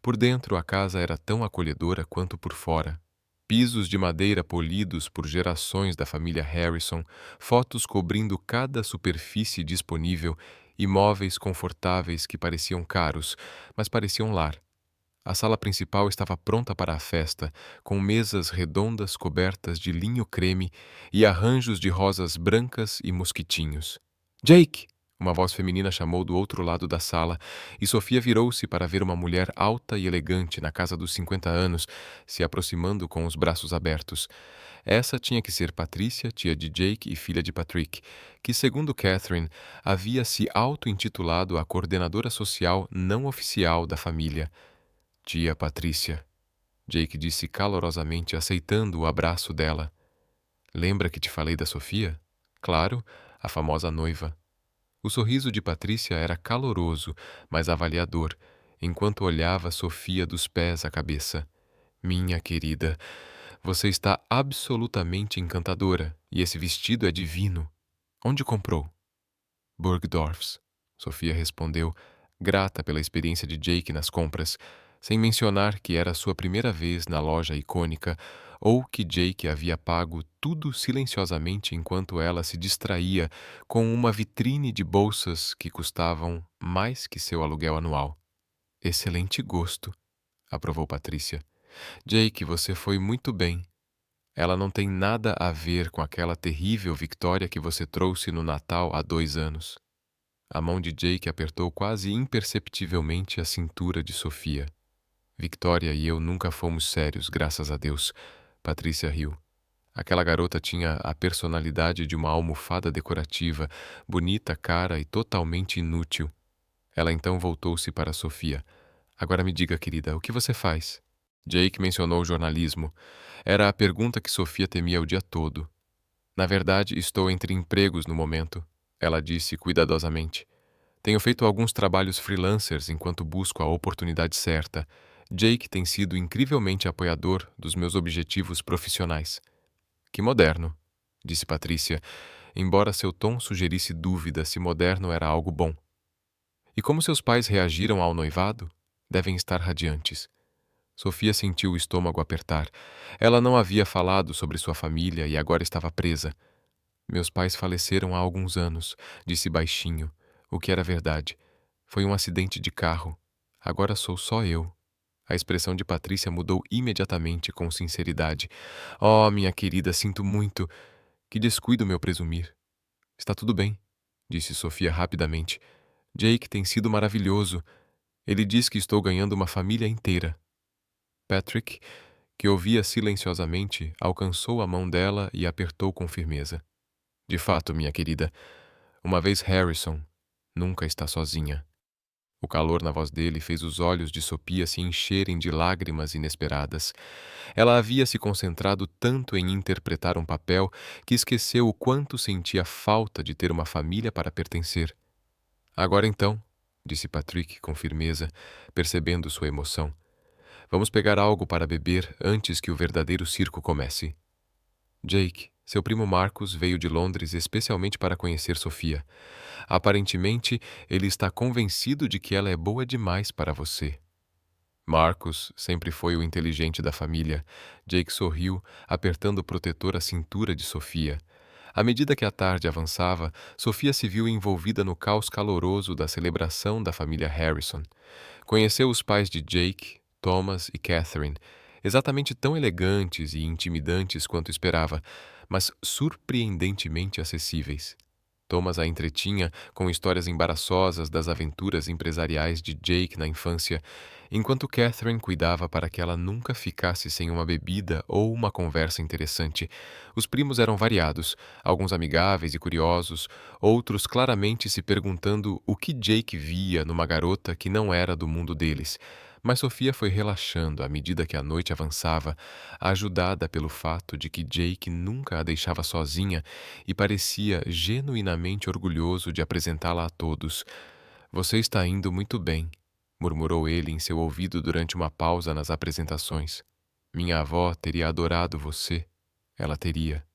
Por dentro, a casa era tão acolhedora quanto por fora. Pisos de madeira polidos por gerações da família Harrison, fotos cobrindo cada superfície disponível e móveis confortáveis que pareciam caros, mas pareciam lar. A sala principal estava pronta para a festa, com mesas redondas cobertas de linho creme e arranjos de rosas brancas e mosquitinhos. Jake! Uma voz feminina chamou do outro lado da sala, e Sofia virou-se para ver uma mulher alta e elegante na casa dos 50 anos, se aproximando com os braços abertos. Essa tinha que ser Patrícia, tia de Jake e filha de Patrick, que, segundo Catherine, havia se auto-intitulado a coordenadora social não oficial da família. Tia Patrícia, Jake disse calorosamente, aceitando o abraço dela. Lembra que te falei da Sofia? Claro, a famosa noiva. O sorriso de Patrícia era caloroso, mas avaliador, enquanto olhava Sofia dos pés à cabeça. Minha querida, você está absolutamente encantadora, e esse vestido é divino. Onde comprou? Bergdorf's, Sofia respondeu, grata pela experiência de Jake nas compras, sem mencionar que era sua primeira vez na loja icônica ou que Jake havia pago tudo silenciosamente enquanto ela se distraía com uma vitrine de bolsas que custavam mais que seu aluguel anual. Excelente gosto, aprovou Patrícia. Jake, você foi muito bem. Ela não tem nada a ver com aquela terrível Victoria que você trouxe no Natal há 2 anos. A mão de Jake apertou quase imperceptivelmente a cintura de Sofia. Victoria e eu nunca fomos sérios, graças a Deus. Patrícia riu. Aquela garota tinha a personalidade de uma almofada decorativa, bonita, cara e totalmente inútil. Ela então voltou-se para Sofia. Agora me diga, querida, o que você faz? Jake mencionou o jornalismo. Era a pergunta que Sofia temia o dia todo. Na verdade, estou entre empregos no momento, ela disse cuidadosamente. Tenho feito alguns trabalhos freelancers enquanto busco a oportunidade certa. Jake tem sido incrivelmente apoiador dos meus objetivos profissionais. Que moderno, disse Patrícia, embora seu tom sugerisse dúvida se moderno era algo bom. E como seus pais reagiram ao noivado? Devem estar radiantes. Sofia sentiu o estômago apertar. Ela não havia falado sobre sua família e agora estava presa. Meus pais faleceram há alguns anos, disse baixinho, o que era verdade. Foi um acidente de carro. Agora sou só eu. A expressão de Patrícia mudou imediatamente com sinceridade. Oh, minha querida, sinto muito. Que descuido meu presumir. Está tudo bem, disse Sofia rapidamente. Jake tem sido maravilhoso. Ele diz que estou ganhando uma família inteira. Patrick, que ouvia silenciosamente, alcançou a mão dela e apertou com firmeza. De fato, minha querida, uma vez Harrison, nunca está sozinha. O calor na voz dele fez os olhos de Sofia se encherem de lágrimas inesperadas. Ela havia se concentrado tanto em interpretar um papel que esqueceu o quanto sentia falta de ter uma família para pertencer. Agora então, disse Patrick com firmeza, percebendo sua emoção. Vamos pegar algo para beber antes que o verdadeiro circo comece. Jake, seu primo Marcus veio de Londres especialmente para conhecer Sofia. Aparentemente, ele está convencido de que ela é boa demais para você. Marcus sempre foi o inteligente da família. Jake sorriu, apertando o protetor à cintura de Sofia. À medida que a tarde avançava, Sofia se viu envolvida no caos caloroso da celebração da família Harrison. Conheceu os pais de Jake, Thomas e Catherine, exatamente tão elegantes e intimidantes quanto esperava, mas surpreendentemente acessíveis. Thomas a entretinha com histórias embaraçosas das aventuras empresariais de Jake na infância, enquanto Catherine cuidava para que ela nunca ficasse sem uma bebida ou uma conversa interessante. Os primos eram variados, alguns amigáveis e curiosos, outros claramente se perguntando o que Jake via numa garota que não era do mundo deles. Mas Sofia foi relaxando à medida que a noite avançava, ajudada pelo fato de que Jake nunca a deixava sozinha e parecia genuinamente orgulhoso de apresentá-la a todos. Você está indo muito bem, murmurou ele em seu ouvido durante uma pausa nas apresentações. Minha avó teria adorado você. Ela teria.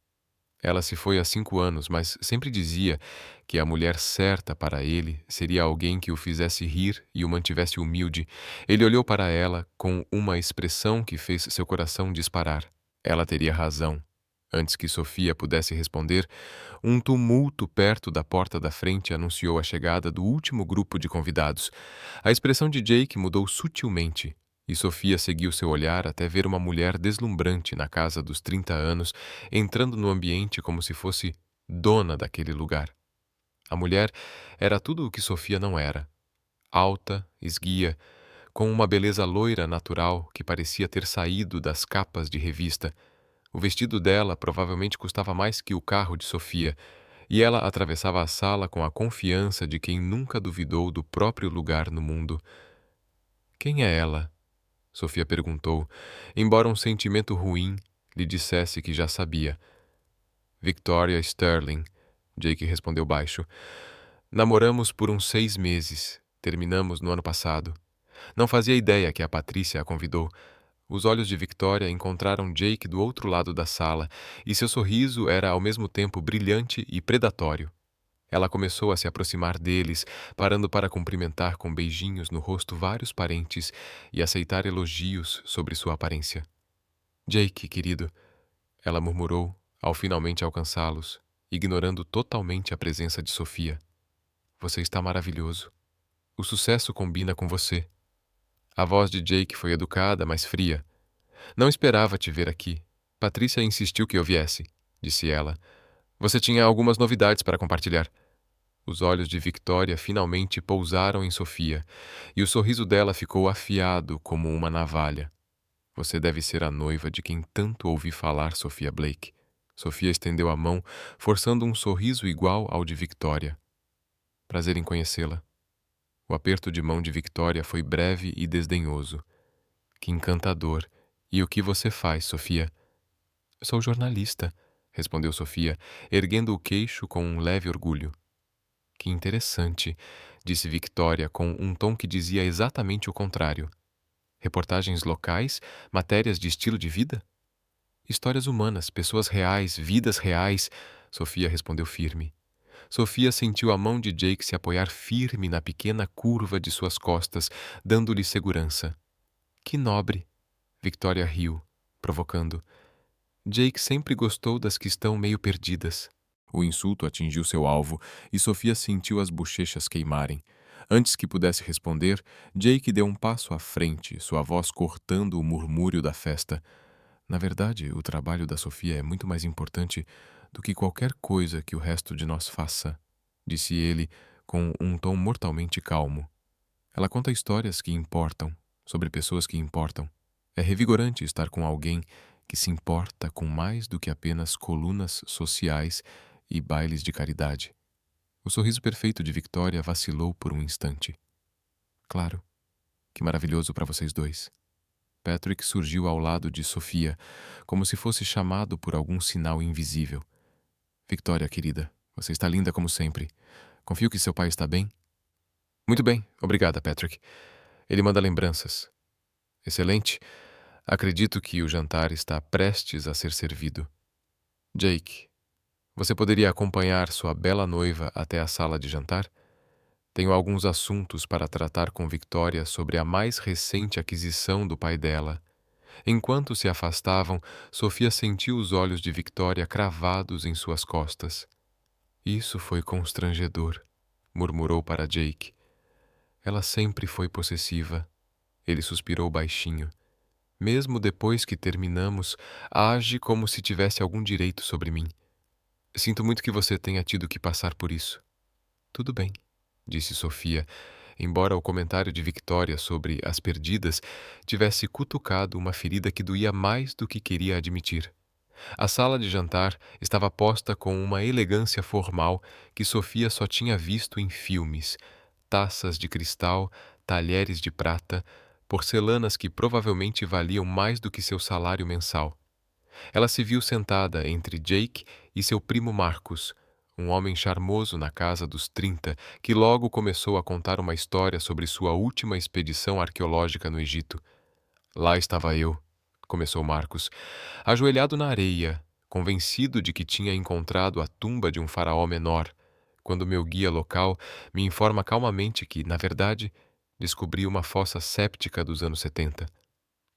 Ela se foi há 5 anos, mas sempre dizia que a mulher certa para ele seria alguém que o fizesse rir e o mantivesse humilde. Ele olhou para ela com uma expressão que fez seu coração disparar. Ela teria razão. Antes que Sofia pudesse responder, um tumulto perto da porta da frente anunciou a chegada do último grupo de convidados. A expressão de Jake mudou sutilmente, e Sofia seguiu seu olhar até ver uma mulher deslumbrante na casa dos 30 anos, entrando no ambiente como se fosse dona daquele lugar. A mulher era tudo o que Sofia não era. Alta, esguia, com uma beleza loira natural que parecia ter saído das capas de revista. O vestido dela provavelmente custava mais que o carro de Sofia, e ela atravessava a sala com a confiança de quem nunca duvidou do próprio lugar no mundo. Quem é ela? Sofia perguntou, embora um sentimento ruim lhe dissesse que já sabia. Victoria Sterling, Jake respondeu baixo. Namoramos por uns 6 meses. Terminamos no ano passado. Não fazia ideia que a Patrícia a convidou. Os olhos de Victoria encontraram Jake do outro lado da sala, e seu sorriso era ao mesmo tempo brilhante e predatório. Ela começou a se aproximar deles, parando para cumprimentar com beijinhos no rosto vários parentes e aceitar elogios sobre sua aparência. Jake, querido, ela murmurou, ao finalmente alcançá-los, ignorando totalmente a presença de Sofia. Você está maravilhoso. O sucesso combina com você. A voz de Jake foi educada, mas fria. Não esperava te ver aqui. Patrícia insistiu que eu viesse, disse ela. Você tinha algumas novidades para compartilhar. Os olhos de Victoria finalmente pousaram em Sofia, e o sorriso dela ficou afiado como uma navalha. Você deve ser a noiva de quem tanto ouvi falar, Sofia Blake. Sofia estendeu a mão, forçando um sorriso igual ao de Victoria. Prazer em conhecê-la. O aperto de mão de Victoria foi breve e desdenhoso. Que encantador! E o que você faz, Sofia? Sou jornalista, respondeu Sofia, erguendo o queixo com um leve orgulho. Que interessante, disse Victoria com um tom que dizia exatamente o contrário. Reportagens locais, matérias de estilo de vida? Histórias humanas, pessoas reais, vidas reais, Sofia respondeu firme. Sofia sentiu a mão de Jake se apoiar firme na pequena curva de suas costas, dando-lhe segurança. Que nobre! Victoria riu, provocando. Jake sempre gostou das que estão meio perdidas. O insulto atingiu seu alvo e Sofia sentiu as bochechas queimarem. Antes que pudesse responder, Jake deu um passo à frente, sua voz cortando o murmúrio da festa. Na verdade, o trabalho da Sofia é muito mais importante do que qualquer coisa que o resto de nós faça, disse ele com um tom mortalmente calmo. Ela conta histórias que importam, sobre pessoas que importam. É revigorante estar com alguém que se importa com mais do que apenas colunas sociais e bailes de caridade. O sorriso perfeito de Victoria vacilou por um instante. Claro, que maravilhoso para vocês dois. Patrick surgiu ao lado de Sofia, como se fosse chamado por algum sinal invisível. Victoria, querida, você está linda como sempre. Confio que seu pai está bem? Muito bem, obrigada, Patrick. Ele manda lembranças. Excelente. Acredito que o jantar está prestes a ser servido. Jake, você poderia acompanhar sua bela noiva até a sala de jantar? Tenho alguns assuntos para tratar com Victoria sobre a mais recente aquisição do pai dela. Enquanto se afastavam, Sofia sentiu os olhos de Victoria cravados em suas costas. Isso foi constrangedor, murmurou para Jake. Ela sempre foi possessiva. Ele suspirou baixinho. Mesmo depois que terminamos, age como se tivesse algum direito sobre mim. Sinto muito que você tenha tido que passar por isso. Tudo bem, disse Sofia, embora o comentário de Victoria sobre as perdidas tivesse cutucado uma ferida que doía mais do que queria admitir. A sala de jantar estava posta com uma elegância formal que Sofia só tinha visto em filmes. Taças de cristal, talheres de prata, porcelanas que provavelmente valiam mais do que seu salário mensal. Ela se viu sentada entre Jake e seu primo Marcus, um homem charmoso na casa dos 30, que logo começou a contar uma história sobre sua última expedição arqueológica no Egito. Lá estava eu, começou Marcus, ajoelhado na areia, convencido de que tinha encontrado a tumba de um faraó menor, quando meu guia local me informa calmamente que, na verdade, descobri uma fossa séptica dos anos 70.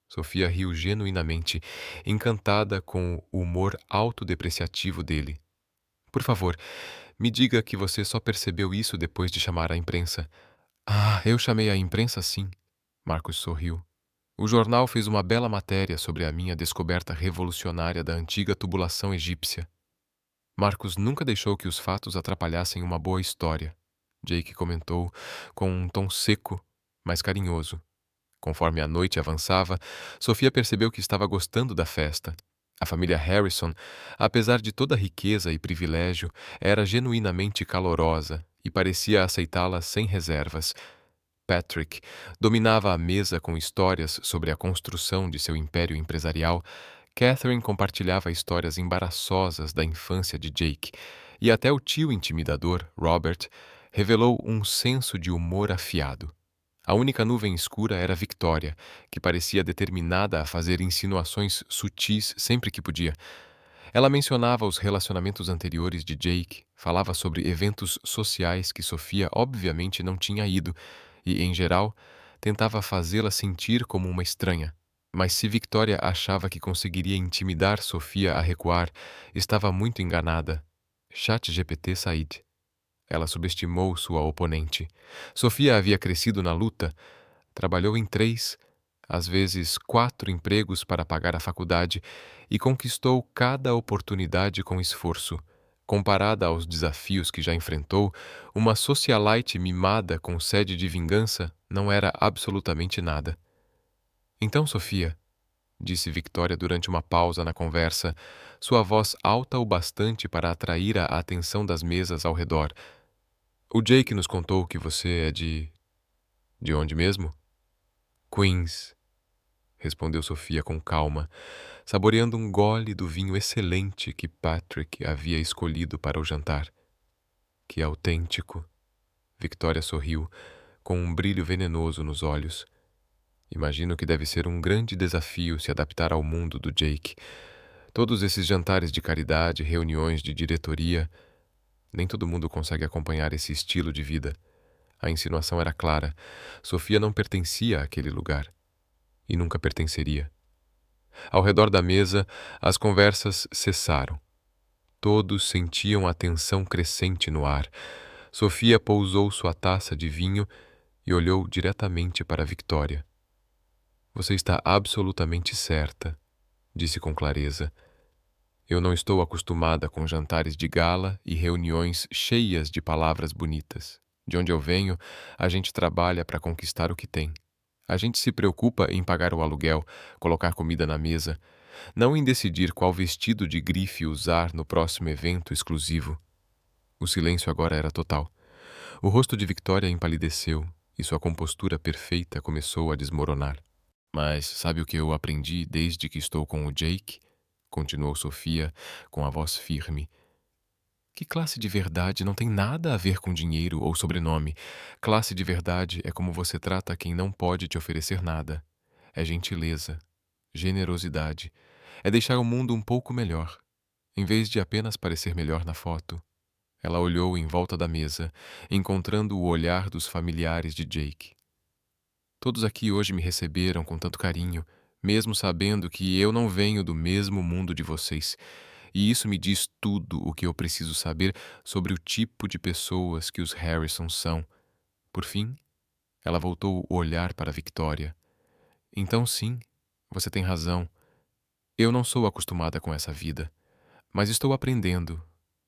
Sofia riu genuinamente, encantada com o humor autodepreciativo dele. Por favor, me diga que você só percebeu isso depois de chamar a imprensa. Ah, eu chamei a imprensa sim. Marcos sorriu. O jornal fez uma bela matéria sobre a minha descoberta revolucionária da antiga tubulação egípcia. Marcos nunca deixou que os fatos atrapalhassem uma boa história, Jake comentou com um tom seco, mas carinhoso. Conforme a noite avançava, Sofia percebeu que estava gostando da festa. A família Harrison, apesar de toda a riqueza e privilégio, era genuinamente calorosa e parecia aceitá-la sem reservas. Patrick dominava a mesa com histórias sobre a construção de seu império empresarial. Catherine compartilhava histórias embaraçosas da infância de Jake, e até o tio intimidador, Robert, revelou um senso de humor afiado. A única nuvem escura era Victoria, que parecia determinada a fazer insinuações sutis sempre que podia. Ela mencionava os relacionamentos anteriores de Jake, falava sobre eventos sociais que Sofia obviamente não tinha ido e, em geral, tentava fazê-la sentir como uma estranha. Mas se Victoria achava que conseguiria intimidar Sofia a recuar, estava muito enganada. ChatGPT Said. Ela subestimou sua oponente. Sofia havia crescido na luta, trabalhou em 3, às vezes 4 empregos para pagar a faculdade e conquistou cada oportunidade com esforço. Comparada aos desafios que já enfrentou, uma socialite mimada com sede de vingança não era absolutamente nada. Então, Sofia, disse Victoria durante uma pausa na conversa, sua voz alta o bastante para atrair a atenção das mesas ao redor. O Jake nos contou que você é de... De onde mesmo? Queens, respondeu Sofia com calma, saboreando um gole do vinho excelente que Patrick havia escolhido para o jantar. Que autêntico. Victoria sorriu, com um brilho venenoso nos olhos. Imagino que deve ser um grande desafio se adaptar ao mundo do Jake. Todos esses jantares de caridade, reuniões de diretoria... Nem todo mundo consegue acompanhar esse estilo de vida. A insinuação era clara. Sofia não pertencia àquele lugar. E nunca pertenceria. Ao redor da mesa, as conversas cessaram. Todos sentiam a tensão crescente no ar. Sofia pousou sua taça de vinho e olhou diretamente para Victoria. Você está absolutamente certa, disse com clareza. Eu não estou acostumada com jantares de gala e reuniões cheias de palavras bonitas. De onde eu venho, a gente trabalha para conquistar o que tem. A gente se preocupa em pagar o aluguel, colocar comida na mesa, não em decidir qual vestido de grife usar no próximo evento exclusivo. O silêncio agora era total. O rosto de Victoria empalideceu e sua compostura perfeita começou a desmoronar. Mas sabe o que eu aprendi desde que estou com o Jake? Continuou Sofia, com a voz firme. Que classe de verdade não tem nada a ver com dinheiro ou sobrenome. Classe de verdade é como você trata quem não pode te oferecer nada. É gentileza, generosidade. É deixar o mundo um pouco melhor, em vez de apenas parecer melhor na foto. Ela olhou em volta da mesa, encontrando o olhar dos familiares de Jake. Todos aqui hoje me receberam com tanto carinho, mesmo sabendo que eu não venho do mesmo mundo de vocês. E isso me diz tudo o que eu preciso saber sobre o tipo de pessoas que os Harrison são. Por fim, ela voltou o olhar para Victoria. Então sim, você tem razão. Eu não sou acostumada com essa vida, mas estou aprendendo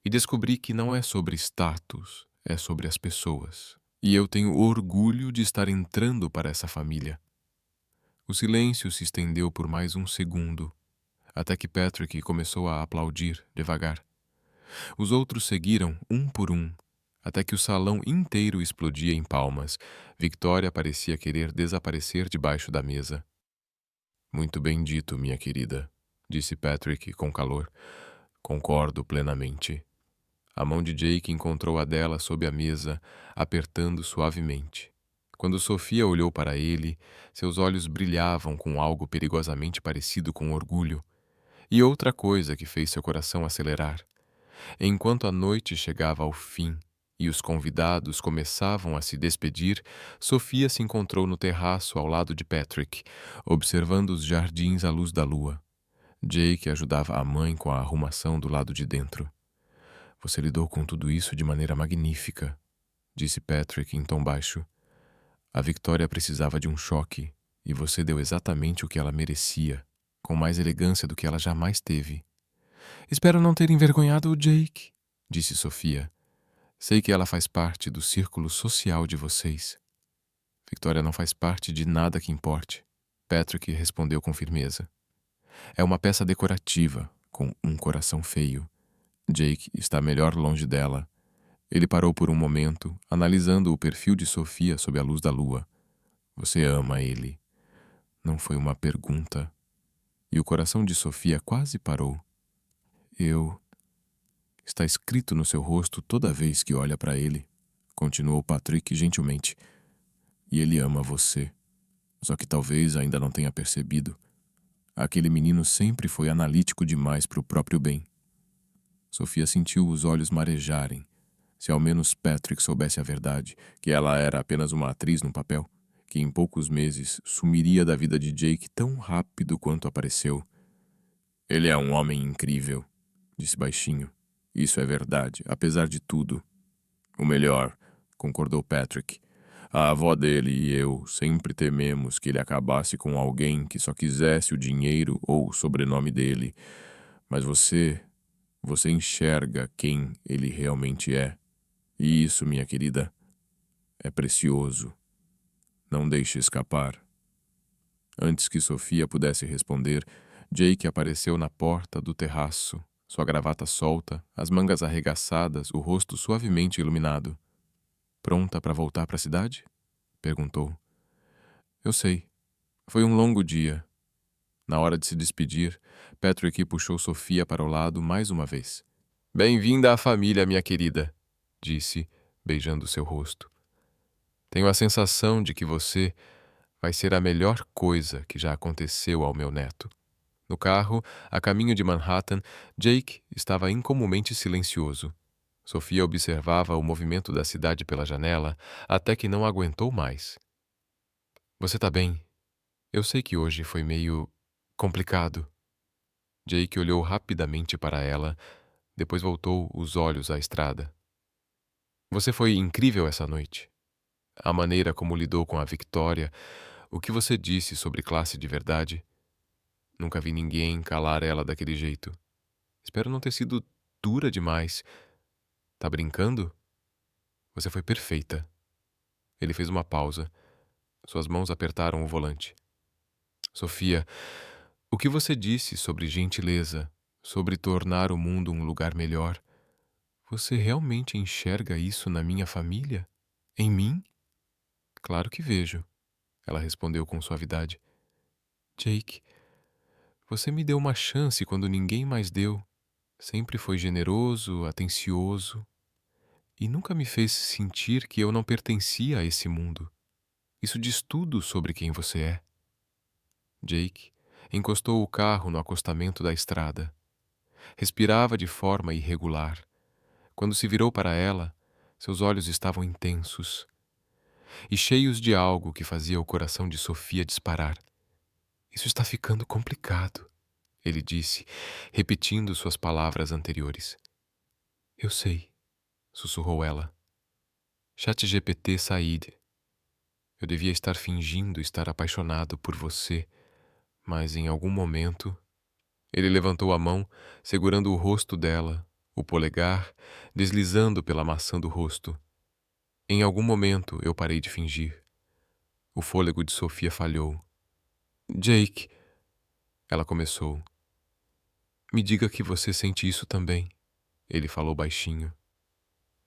e descobri que não é sobre status, é sobre as pessoas. E eu tenho orgulho de estar entrando para essa família. O silêncio se estendeu por mais um segundo, até que Patrick começou a aplaudir devagar. Os outros seguiram um por um, até que o salão inteiro explodia em palmas. Victoria parecia querer desaparecer debaixo da mesa. Muito bem dito, minha querida, disse Patrick com calor. Concordo plenamente. A mão de Jake encontrou a dela sob a mesa, apertando suavemente. Quando Sofia olhou para ele, seus olhos brilhavam com algo perigosamente parecido com orgulho. E outra coisa que fez seu coração acelerar. Enquanto a noite chegava ao fim e os convidados começavam a se despedir, Sofia se encontrou no terraço ao lado de Patrick, observando os jardins à luz da lua. Jake ajudava a mãe com a arrumação do lado de dentro. Você lidou com tudo isso de maneira magnífica, disse Patrick em tom baixo. A Victoria precisava de um choque, e você deu exatamente o que ela merecia, com mais elegância do que ela jamais teve. Espero não ter envergonhado o Jake, disse Sofia. Sei que ela faz parte do círculo social de vocês. Victoria não faz parte de nada que importe, Patrick respondeu com firmeza. É uma peça decorativa, com um coração feio. Jake está melhor longe dela. Ele parou por um momento, analisando o perfil de Sofia sob a luz da lua. Você ama ele. Não foi uma pergunta. E o coração de Sofia quase parou. Está escrito no seu rosto toda vez que olha para ele, continuou Patrick gentilmente. E ele ama você. Só que talvez ainda não tenha percebido. Aquele menino sempre foi analítico demais para o próprio bem. Sofia sentiu os olhos marejarem. Se ao menos Patrick soubesse a verdade, que ela era apenas uma atriz num papel, que em poucos meses sumiria da vida de Jake tão rápido quanto apareceu. Ele é um homem incrível, disse baixinho. Isso é verdade, apesar de tudo. O melhor, concordou Patrick. A avó dele e eu sempre tememos que ele acabasse com alguém que só quisesse o dinheiro ou o sobrenome dele. Mas você enxerga quem ele realmente é. E isso, minha querida, é precioso. Não deixe escapar. Antes que Sofia pudesse responder, Jake apareceu na porta do terraço, sua gravata solta, as mangas arregaçadas, o rosto suavemente iluminado. Pronta para voltar para a cidade? Perguntou. Eu sei. Foi um longo dia. Na hora de se despedir, Patrick puxou Sofia para o lado mais uma vez. Bem-vinda à família, minha querida, disse, beijando seu rosto. Tenho a sensação de que você vai ser a melhor coisa que já aconteceu ao meu neto. No carro, a caminho de Manhattan, Jake estava incomumente silencioso. Sofia observava o movimento da cidade pela janela até que não aguentou mais. Você tá bem? Eu sei que hoje foi meio complicado. Jake olhou rapidamente para ela, depois voltou os olhos à estrada. Você foi incrível essa noite. A maneira como lidou com a Victoria, o que você disse sobre classe de verdade. Nunca vi ninguém calar ela daquele jeito. Espero não ter sido dura demais. Tá brincando? Você foi perfeita. Ele fez uma pausa. Suas mãos apertaram o volante. Sofia, o que você disse sobre gentileza, sobre tornar o mundo um lugar melhor, você realmente enxerga isso na minha família? Em mim? Claro que vejo, ela respondeu com suavidade. Jake, você me deu uma chance quando ninguém mais deu. Sempre foi generoso, atencioso e nunca me fez sentir que eu não pertencia a esse mundo. Isso diz tudo sobre quem você é. Jake encostou o carro no acostamento da estrada. Respirava de forma irregular. Quando se virou para ela, seus olhos estavam intensos e cheios de algo que fazia o coração de Sofia disparar. Isso está ficando complicado, ele disse, repetindo suas palavras anteriores. Eu sei, sussurrou ela. ChatGPT Said. Eu devia estar fingindo estar apaixonado por você, mas em algum momento... Ele levantou a mão, segurando o rosto dela, o polegar, deslizando pela maçã do rosto. Em algum momento eu parei de fingir. O fôlego de Sofia falhou. Jake, ela começou. Me diga que você sente isso também, ele falou baixinho.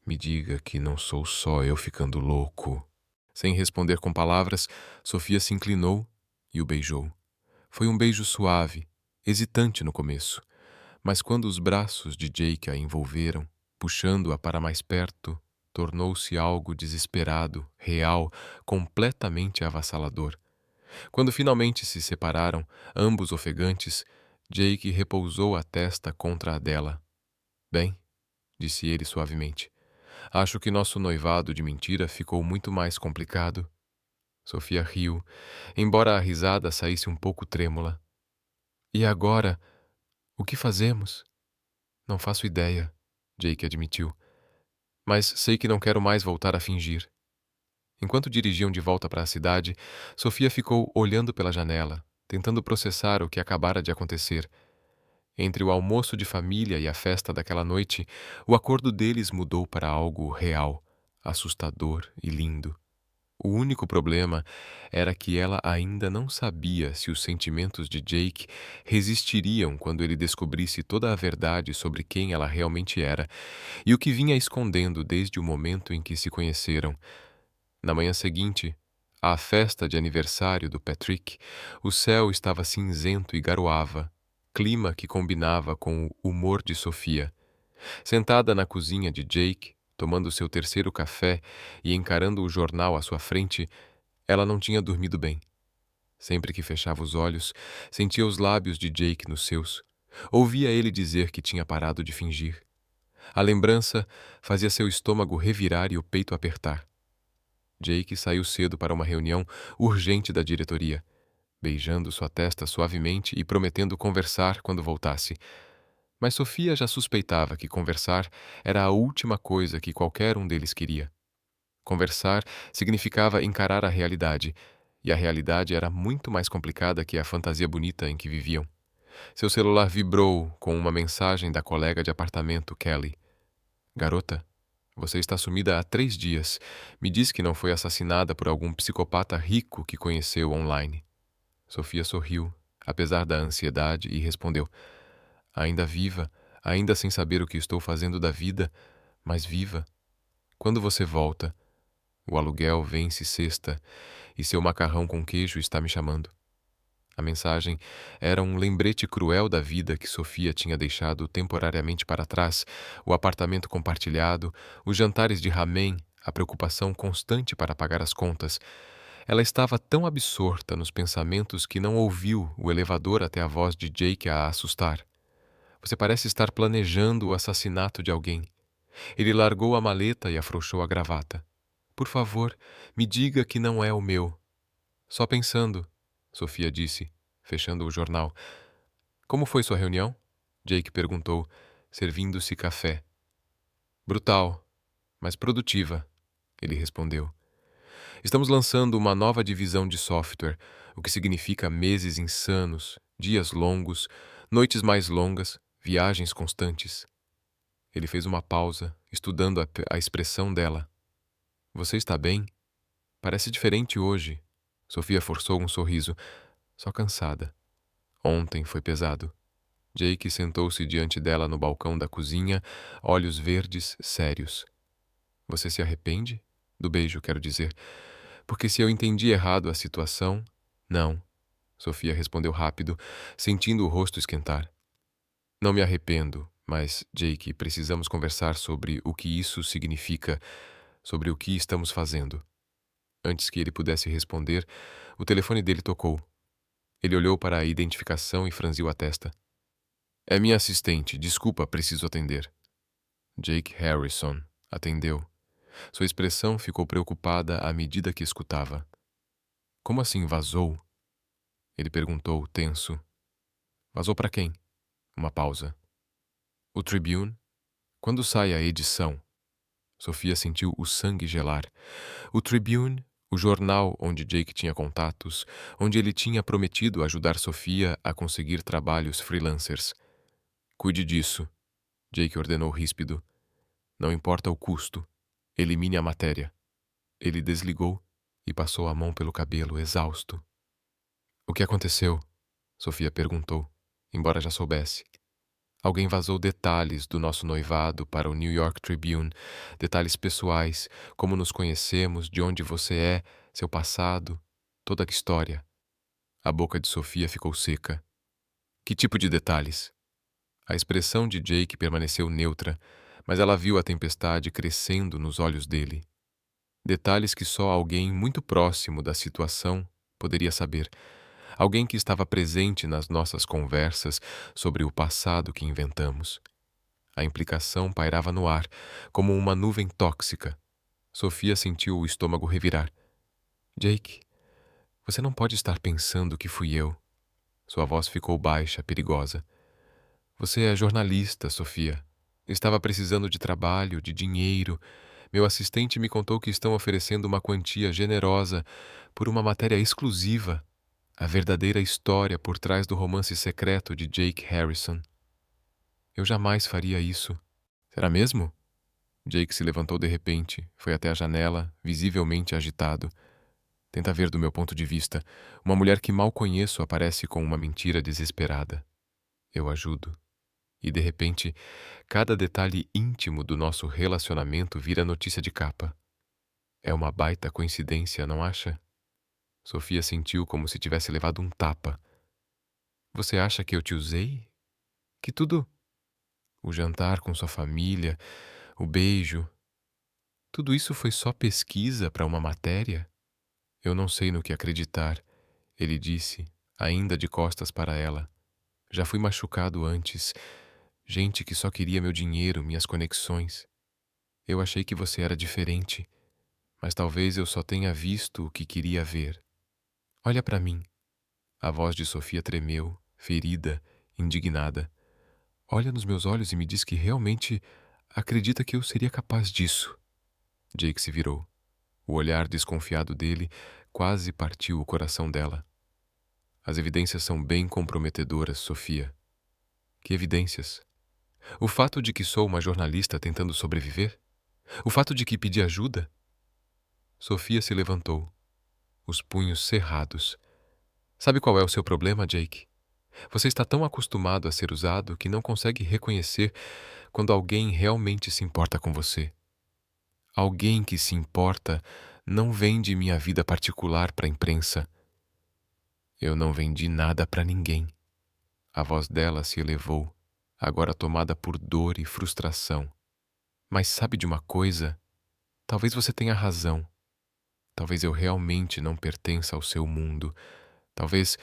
Me diga que não sou só eu ficando louco. Sem responder com palavras, Sofia se inclinou e o beijou. Foi um beijo suave, hesitante no começo, mas quando os braços de Jake a envolveram, puxando-a para mais perto, tornou-se algo desesperado, real, completamente avassalador. Quando finalmente se separaram, ambos ofegantes, Jake repousou a testa contra a dela. Bem, disse ele suavemente, acho que nosso noivado de mentira ficou muito mais complicado. Sofia riu, embora a risada saísse um pouco trêmula. E agora, o que fazemos? Não faço ideia, Jake admitiu. Mas sei que não quero mais voltar a fingir. Enquanto dirigiam de volta para a cidade, Sofia ficou olhando pela janela, tentando processar o que acabara de acontecer. Entre o almoço de família e a festa daquela noite, o acordo deles mudou para algo real, assustador e lindo. O único problema era que ela ainda não sabia se os sentimentos de Jake resistiriam quando ele descobrisse toda a verdade sobre quem ela realmente era e o que vinha escondendo desde o momento em que se conheceram. Na manhã seguinte, à festa de aniversário do Patrick, o céu estava cinzento e garoava, clima que combinava com o humor de Sofia. Sentada na cozinha de Jake, tomando seu terceiro café e encarando o jornal à sua frente, ela não tinha dormido bem. Sempre que fechava os olhos, sentia os lábios de Jake nos seus. Ouvia ele dizer que tinha parado de fingir. A lembrança fazia seu estômago revirar e o peito apertar. Jake saiu cedo para uma reunião urgente da diretoria, beijando sua testa suavemente e prometendo conversar quando voltasse. Mas Sofia já suspeitava que conversar era a última coisa que qualquer um deles queria. Conversar significava encarar a realidade, e a realidade era muito mais complicada que a fantasia bonita em que viviam. Seu celular vibrou com uma mensagem da colega de apartamento, Kelly. Garota, você está sumida há 3 dias. Me diz que não foi assassinada por algum psicopata rico que conheceu online. Sofia sorriu, apesar da ansiedade, e respondeu: ainda viva, ainda sem saber o que estou fazendo da vida, mas viva. Quando você volta? O aluguel vence sexta e seu macarrão com queijo está me chamando. A mensagem era um lembrete cruel da vida que Sofia tinha deixado temporariamente para trás, o apartamento compartilhado, os jantares de ramen, a preocupação constante para pagar as contas. Ela estava tão absorta nos pensamentos que não ouviu o elevador até a voz de Jake a assustar. Você parece estar planejando o assassinato de alguém. Ele largou a maleta e afrouxou a gravata. Por favor, me diga que não é o meu. Só pensando, Sofia disse, fechando o jornal. Como foi sua reunião? Jake perguntou, servindo-se café. Brutal, mas produtiva, ele respondeu. Estamos lançando uma nova divisão de software, o que significa meses insanos, dias longos, noites mais longas, viagens constantes. Ele fez uma pausa, estudando a expressão dela. Você está bem? Parece diferente hoje. Sofia forçou um sorriso. Só cansada. Ontem foi pesado. Jake sentou-se diante dela no balcão da cozinha, olhos verdes, sérios. Você se arrepende? Do beijo, quero dizer. Porque se eu entendi errado a situação... Não, Sofia respondeu rápido, sentindo o rosto esquentar. Não me arrependo, mas, Jake, precisamos conversar sobre o que isso significa, sobre o que estamos fazendo. Antes que ele pudesse responder, o telefone dele tocou. Ele olhou para a identificação e franziu a testa. É minha assistente, desculpa, preciso atender. Jake Harrison atendeu. Sua expressão ficou preocupada à medida que escutava. Como assim vazou? Ele perguntou, tenso. Vazou para quem? Uma pausa. O Tribune? Quando sai a edição? Sofia sentiu o sangue gelar. O Tribune, o jornal onde Jake tinha contatos, onde ele tinha prometido ajudar Sofia a conseguir trabalhos freelancers. Cuide disso, Jake ordenou ríspido. Não importa o custo. Elimine a matéria. Ele desligou e passou a mão pelo cabelo, exausto. O que aconteceu? Sofia perguntou, embora já soubesse. Alguém vazou detalhes do nosso noivado para o New York Tribune, detalhes pessoais, como nos conhecemos, de onde você é, seu passado, toda a história. A boca de Sofia ficou seca. Que tipo de detalhes? A expressão de Jake permaneceu neutra, mas ela viu a tempestade crescendo nos olhos dele. Detalhes que só alguém muito próximo da situação poderia saber. Alguém que estava presente nas nossas conversas sobre o passado que inventamos. A implicação pairava no ar, como uma nuvem tóxica. Sofia sentiu o estômago revirar. Jake, você não pode estar pensando que fui eu. Sua voz ficou baixa, perigosa. Você é jornalista, Sofia. Estava precisando de trabalho, de dinheiro. Meu assistente me contou que estão oferecendo uma quantia generosa por uma matéria exclusiva. A verdadeira história por trás do romance secreto de Jake Harrison. Eu jamais faria isso. Será mesmo? Jake se levantou de repente, foi até a janela, visivelmente agitado. Tenta ver do meu ponto de vista. Uma mulher que mal conheço aparece com uma mentira desesperada. Eu ajudo. E, de repente, cada detalhe íntimo do nosso relacionamento vira notícia de capa. É uma baita coincidência, não acha? Sofia sentiu como se tivesse levado um tapa. Você acha que eu te usei? Que tudo? O jantar com sua família, o beijo. Tudo isso foi só pesquisa para uma matéria? Eu não sei no que acreditar, ele disse, ainda de costas para ela. Já fui machucado antes. Gente que só queria meu dinheiro, minhas conexões. Eu achei que você era diferente, mas talvez eu só tenha visto o que queria ver. Olha para mim. A voz de Sofia tremeu, ferida, indignada. Olha nos meus olhos e me diz que realmente acredita que eu seria capaz disso. Jake se virou. O olhar desconfiado dele quase partiu o coração dela. As evidências são bem comprometedoras, Sofia. Que evidências? O fato de que sou uma jornalista tentando sobreviver? O fato de que pedi ajuda? Sofia se levantou, os punhos cerrados. Sabe qual é o seu problema, Jake? Você está tão acostumado a ser usado que não consegue reconhecer quando alguém realmente se importa com você. Alguém que se importa não vende minha vida particular para a imprensa. Eu não vendi nada para ninguém. A voz dela se elevou, agora tomada por dor e frustração. Mas sabe de uma coisa? Talvez você tenha razão. Talvez eu realmente não pertença ao seu mundo. Talvez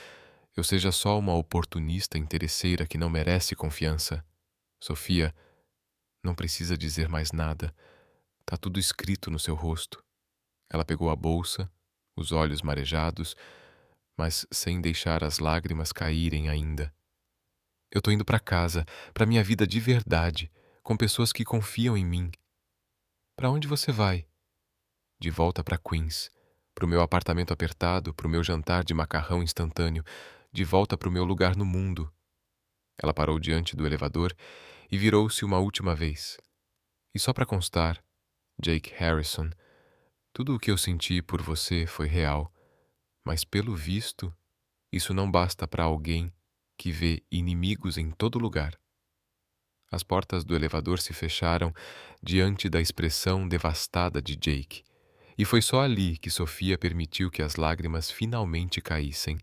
eu seja só uma oportunista interesseira que não merece confiança. Sofia, não precisa dizer mais nada. Tá tudo escrito no seu rosto. Ela pegou a bolsa, os olhos marejados, mas sem deixar as lágrimas caírem ainda. Eu tô indo pra casa, pra minha vida de verdade, com pessoas que confiam em mim. Pra onde você vai? De volta pra Queens, pro meu apartamento apertado, pro meu jantar de macarrão instantâneo, de volta pro meu lugar no mundo. Ela parou diante do elevador e virou-se uma última vez. E só pra constar, Jake Harrison, tudo o que eu senti por você foi real, mas pelo visto, isso não basta pra alguém que vê inimigos em todo lugar. As portas do elevador se fecharam diante da expressão devastada de Jake, e foi só ali que Sofia permitiu que as lágrimas finalmente caíssem.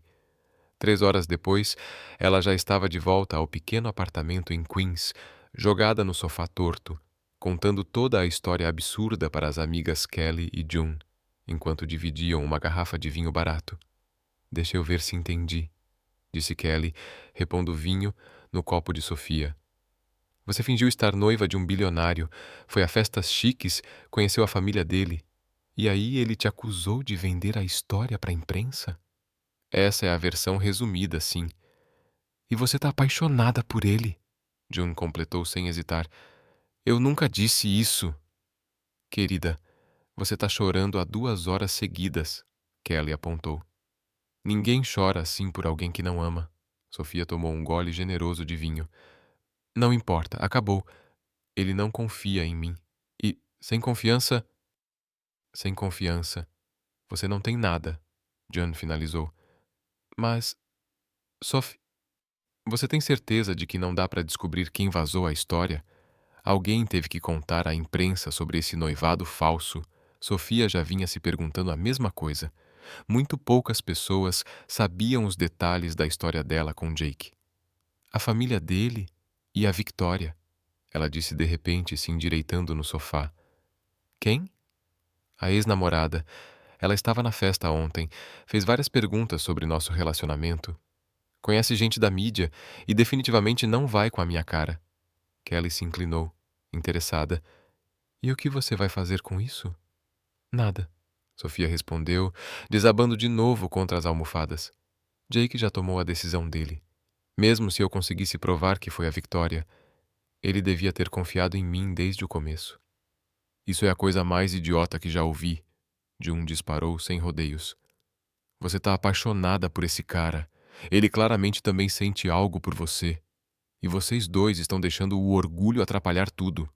3 horas depois, ela já estava de volta ao pequeno apartamento em Queens, jogada no sofá torto, contando toda a história absurda para as amigas Kelly e June, enquanto dividiam uma garrafa de vinho barato. Deixa eu ver se entendi, disse Kelly, repondo vinho no copo de Sofia. Você fingiu estar noiva de um bilionário, foi a festas chiques, conheceu a família dele, e aí ele te acusou de vender a história para a imprensa? Essa é a versão resumida, sim. E você tá apaixonada por ele, June completou sem hesitar. Eu nunca disse isso. Querida, você tá chorando há 2 horas seguidas, Kelly apontou. Ninguém chora assim por alguém que não ama. Sofia tomou um gole generoso de vinho. Não importa, acabou. Ele não confia em mim. E, sem confiança... Sem confiança, você não tem nada, June finalizou. Mas, Sophie, você tem certeza de que não dá para descobrir quem vazou a história? Alguém teve que contar à imprensa sobre esse noivado falso. Sofia já vinha se perguntando a mesma coisa. Muito poucas pessoas sabiam os detalhes da história dela com Jake. A família dele e a Victoria, ela disse de repente, se endireitando no sofá. Quem? A ex-namorada. Ela estava na festa ontem, fez várias perguntas sobre nosso relacionamento. Conhece gente da mídia e definitivamente não vai com a minha cara. Kelly se inclinou, interessada. E o que você vai fazer com isso? Nada, Sofia respondeu, desabando de novo contra as almofadas. Jake já tomou a decisão dele. Mesmo se eu conseguisse provar que foi a Victoria, ele devia ter confiado em mim desde o começo. Isso é a coisa mais idiota que já ouvi, June disparou sem rodeios. Você tá apaixonada por esse cara. Ele claramente também sente algo por você. E vocês dois estão deixando o orgulho atrapalhar tudo.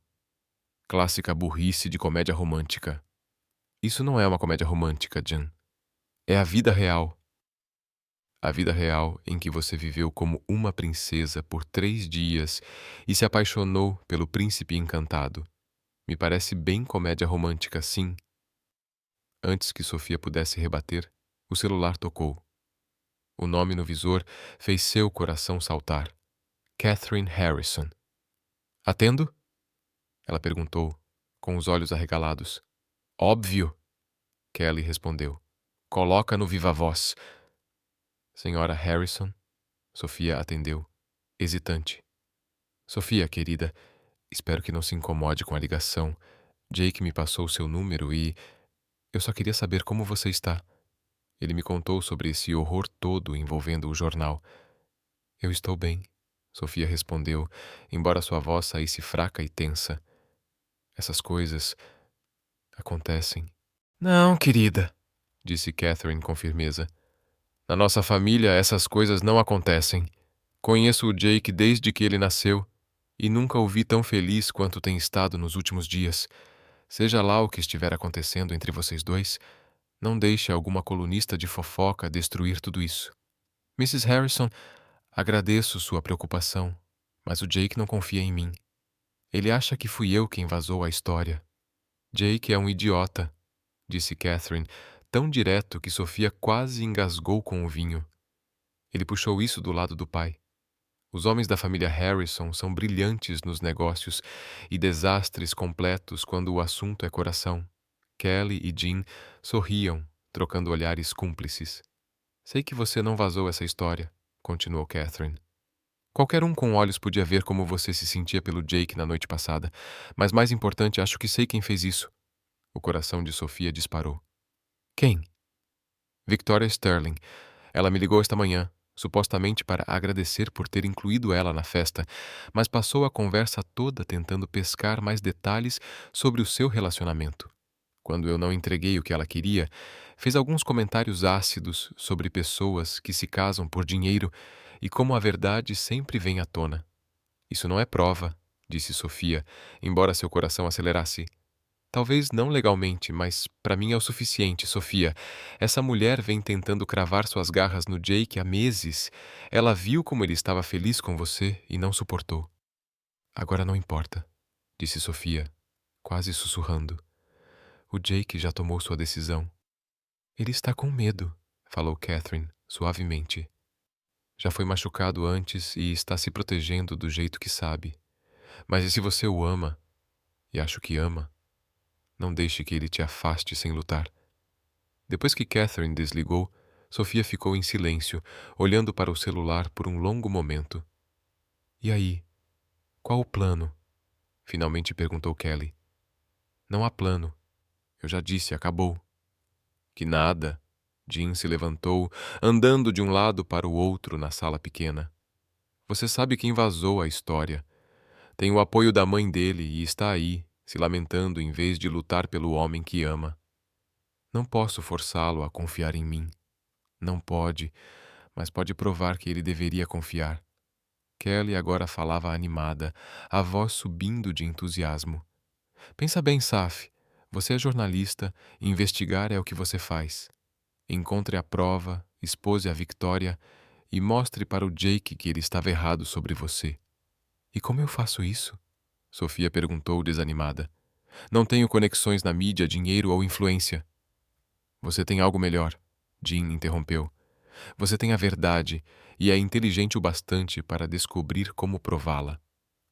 Clássica burrice de comédia romântica. Isso não é uma comédia romântica, Jan. É a vida real. A vida real em que você viveu como uma princesa por 3 dias e se apaixonou pelo príncipe encantado. Me parece bem comédia romântica, sim. Antes que Sofia pudesse rebater, o celular tocou. O nome no visor fez seu coração saltar. Catherine Harrison. Atendo? Ela perguntou, com os olhos arregalados. Óbvio, Kelly respondeu. Coloca no viva voz. Senhora Harrison, Sofia atendeu, hesitante. Sofia, querida, espero que não se incomode com a ligação. Jake me passou o seu número e eu só queria saber como você está. Ele me contou sobre esse horror todo envolvendo o jornal. Eu estou bem, Sofia respondeu, embora sua voz saísse fraca e tensa. Essas coisas acontecem. Não, querida, disse Catherine com firmeza. Na nossa família, essas coisas não acontecem. Conheço o Jake desde que ele nasceu e nunca o vi tão feliz quanto tem estado nos últimos dias. Seja lá o que estiver acontecendo entre vocês dois, não deixe alguma colunista de fofoca destruir tudo isso. Mrs. Harrison, agradeço sua preocupação, mas o Jake não confia em mim. Ele acha que fui eu quem vazou a história. Jake é um idiota, disse Catherine, tão direto que Sofia quase engasgou com o vinho. Ele puxou isso do lado do pai. Os homens da família Harrison são brilhantes nos negócios e desastres completos quando o assunto é coração. Kelly e Jean sorriam, trocando olhares cúmplices. Sei que você não vazou essa história, continuou Catherine. Qualquer um com olhos podia ver como você se sentia pelo Jake na noite passada, mas mais importante, acho que sei quem fez isso. O coração de Sofia disparou. Quem? Victoria Sterling. Ela me ligou esta manhã, supostamente para agradecer por ter incluído ela na festa, mas passou a conversa toda tentando pescar mais detalhes sobre o seu relacionamento. Quando eu não entreguei o que ela queria, fez alguns comentários ácidos sobre pessoas que se casam por dinheiro e como a verdade sempre vem à tona. Isso não é prova, disse Sofia, embora seu coração acelerasse. Talvez não legalmente, mas para mim é o suficiente, Sofia. Essa mulher vem tentando cravar suas garras no Jake há meses. Ela viu como ele estava feliz com você e não suportou. Agora não importa, disse Sofia, quase sussurrando. O Jake já tomou sua decisão. Ele está com medo, falou Catherine, suavemente. Já foi machucado antes e está se protegendo do jeito que sabe. Mas e se você o ama, e acho que ama, não deixe que ele te afaste sem lutar. Depois que Catherine desligou, Sofia ficou em silêncio, olhando para o celular por um longo momento. E aí? Qual o plano? Finalmente perguntou Kelly. Não há plano. Eu já disse, acabou. Que nada. Jean se levantou, andando de um lado para o outro na sala pequena. Você sabe quem vazou a história. Tem o apoio da mãe dele e está aí, se lamentando em vez de lutar pelo homem que ama. Não posso forçá-lo a confiar em mim. Não pode, mas pode provar que ele deveria confiar. Kelly agora falava animada, a voz subindo de entusiasmo. Pensa bem, Saf. Você é jornalista e investigar é o que você faz. Encontre a prova, expose a Victoria e mostre para o Jake que ele estava errado sobre você. E como eu faço isso? Sofia perguntou desanimada. Não tenho conexões na mídia, dinheiro ou influência. Você tem algo melhor, Jean interrompeu. Você tem a verdade e é inteligente o bastante para descobrir como prová-la.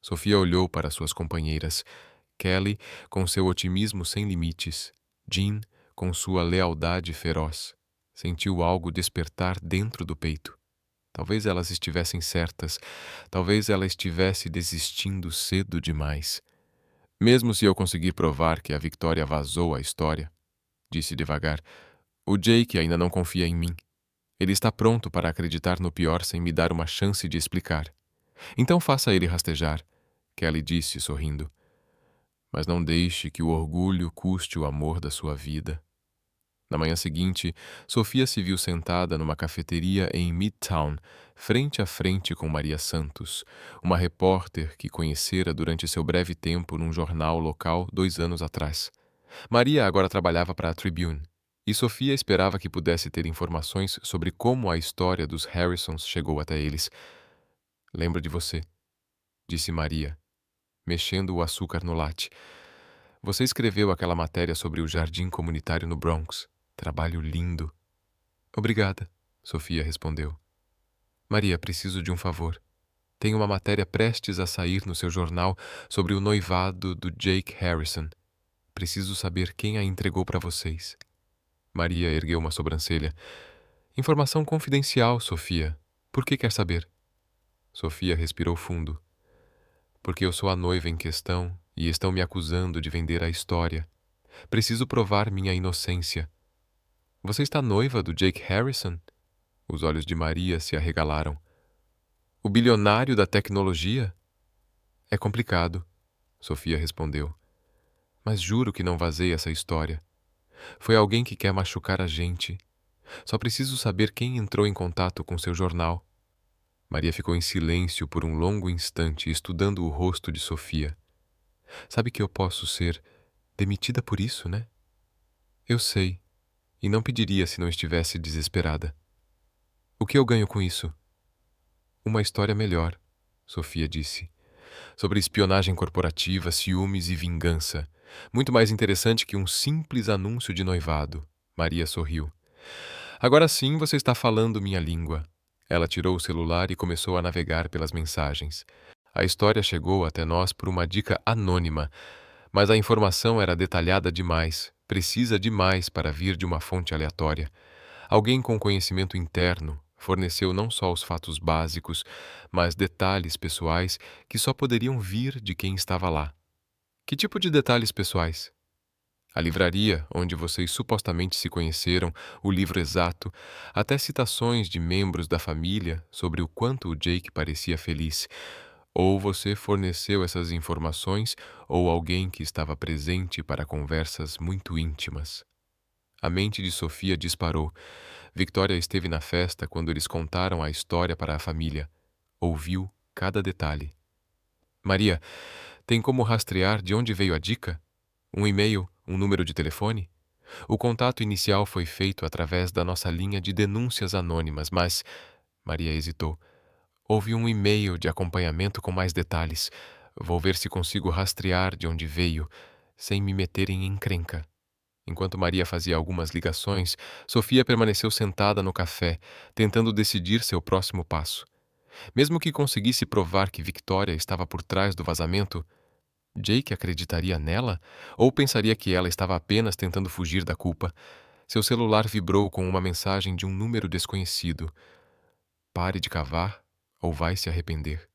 Sofia olhou para suas companheiras. Kelly, com seu otimismo sem limites. Jean, com sua lealdade feroz. Sentiu algo despertar dentro do peito. Talvez elas estivessem certas. Talvez ela estivesse desistindo cedo demais. Mesmo se eu conseguir provar que a Victoria vazou a história, disse devagar, o Jake ainda não confia em mim. Ele está pronto para acreditar no pior sem me dar uma chance de explicar. Então faça ele rastejar, Kelly disse, sorrindo. Mas não deixe que o orgulho custe o amor da sua vida. Na manhã seguinte, Sofia se viu sentada numa cafeteria em Midtown, frente a frente com Maria Santos, uma repórter que conhecera durante seu breve tempo num jornal local 2 anos atrás. Maria agora trabalhava para a Tribune, e Sofia esperava que pudesse ter informações sobre como a história dos Harrisons chegou até eles. Lembro de você, disse Maria, mexendo o açúcar no latte. Você escreveu aquela matéria sobre o jardim comunitário no Bronx. Trabalho lindo. Obrigada, Sofia respondeu. Maria, preciso de um favor. Tem uma matéria prestes a sair no seu jornal sobre o noivado do Jake Harrison. Preciso saber quem a entregou para vocês. Maria ergueu uma sobrancelha. Informação confidencial, Sofia. Por que quer saber? Sofia respirou fundo. Porque eu sou a noiva em questão e estão me acusando de vender a história. Preciso provar minha inocência. Você está noiva do Jake Harrison? Os olhos de Maria se arregalaram. O bilionário da tecnologia? É complicado, Sofia respondeu. Mas juro que não vazei essa história. Foi alguém que quer machucar a gente. Só preciso saber quem entrou em contato com seu jornal. Maria ficou em silêncio por um longo instante, estudando o rosto de Sofia. Sabe que eu posso ser demitida por isso, né? Eu sei, e não pediria se não estivesse desesperada. O que eu ganho com isso? Uma história melhor, Sofia disse. Sobre espionagem corporativa, ciúmes e vingança. Muito mais interessante que um simples anúncio de noivado. Maria sorriu. Agora sim você está falando minha língua. Ela tirou o celular e começou a navegar pelas mensagens. A história chegou até nós por uma dica anônima, mas a informação era detalhada demais, precisa demais para vir de uma fonte aleatória. Alguém com conhecimento interno forneceu não só os fatos básicos, mas detalhes pessoais que só poderiam vir de quem estava lá. Que tipo de detalhes pessoais? A livraria onde vocês supostamente se conheceram, o livro exato, até citações de membros da família sobre o quanto o Jake parecia feliz. Ou você forneceu essas informações, ou alguém que estava presente para conversas muito íntimas. A mente de Sofia disparou. Victoria esteve na festa quando eles contaram a história para a família. Ouviu cada detalhe. Maria, tem como rastrear de onde veio a dica? Um e-mail, um número de telefone? O contato inicial foi feito através da nossa linha de denúncias anônimas, mas... Maria hesitou. Houve um e-mail de acompanhamento com mais detalhes. Vou ver se consigo rastrear de onde veio, sem me meter em encrenca. Enquanto Maria fazia algumas ligações, Sofia permaneceu sentada no café, tentando decidir seu próximo passo. Mesmo que conseguisse provar que Victoria estava por trás do vazamento, Jake acreditaria nela? Ou pensaria que ela estava apenas tentando fugir da culpa? Seu celular vibrou com uma mensagem de um número desconhecido. Pare de cavar ou vai se arrepender.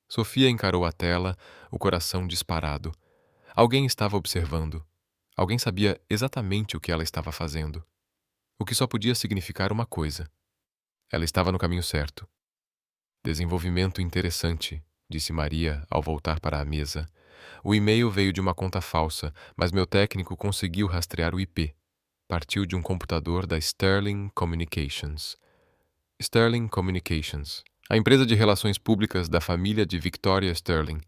Sofia encarou a tela, o coração disparado. Alguém estava observando. Alguém sabia exatamente o que ela estava fazendo. O que só podia significar uma coisa. Ela estava no caminho certo. Desenvolvimento interessante, disse Maria ao voltar para a mesa. O e-mail veio de uma conta falsa, mas meu técnico conseguiu rastrear o IP. Partiu de um computador da Sterling Communications. Sterling Communications, a empresa de relações públicas da família de Victoria Sterling.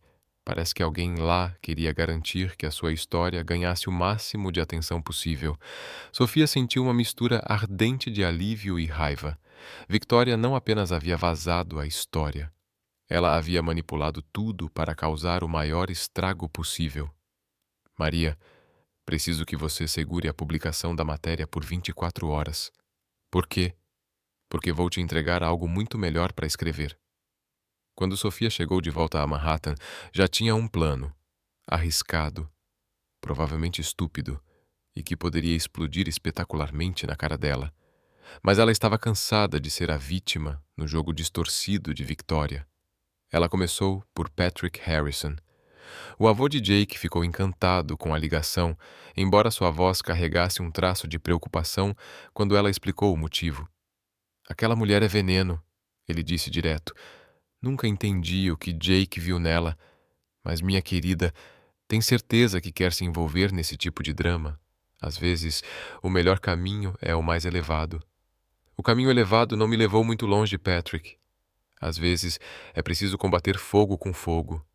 Parece que alguém lá queria garantir que a sua história ganhasse o máximo de atenção possível. Sofia sentiu uma mistura ardente de alívio e raiva. Victoria não apenas havia vazado a história, ela havia manipulado tudo para causar o maior estrago possível. Maria, preciso que você segure a publicação da matéria por 24 horas. Por quê? Porque vou te entregar algo muito melhor para escrever. Quando Sofia chegou de volta a Manhattan, já tinha um plano, arriscado, provavelmente estúpido, e que poderia explodir espetacularmente na cara dela. Mas ela estava cansada de ser a vítima no jogo distorcido de Victoria. Ela começou por Patrick Harrison. O avô de Jake ficou encantado com a ligação, embora sua voz carregasse um traço de preocupação quando ela explicou o motivo. Aquela mulher é veneno, ele disse direto. Nunca entendi o que Jake viu nela, mas minha querida, tem certeza que quer se envolver nesse tipo de drama? Às vezes, o melhor caminho é o mais elevado. O caminho elevado não me levou muito longe, Patrick. Às vezes, é preciso combater fogo com fogo.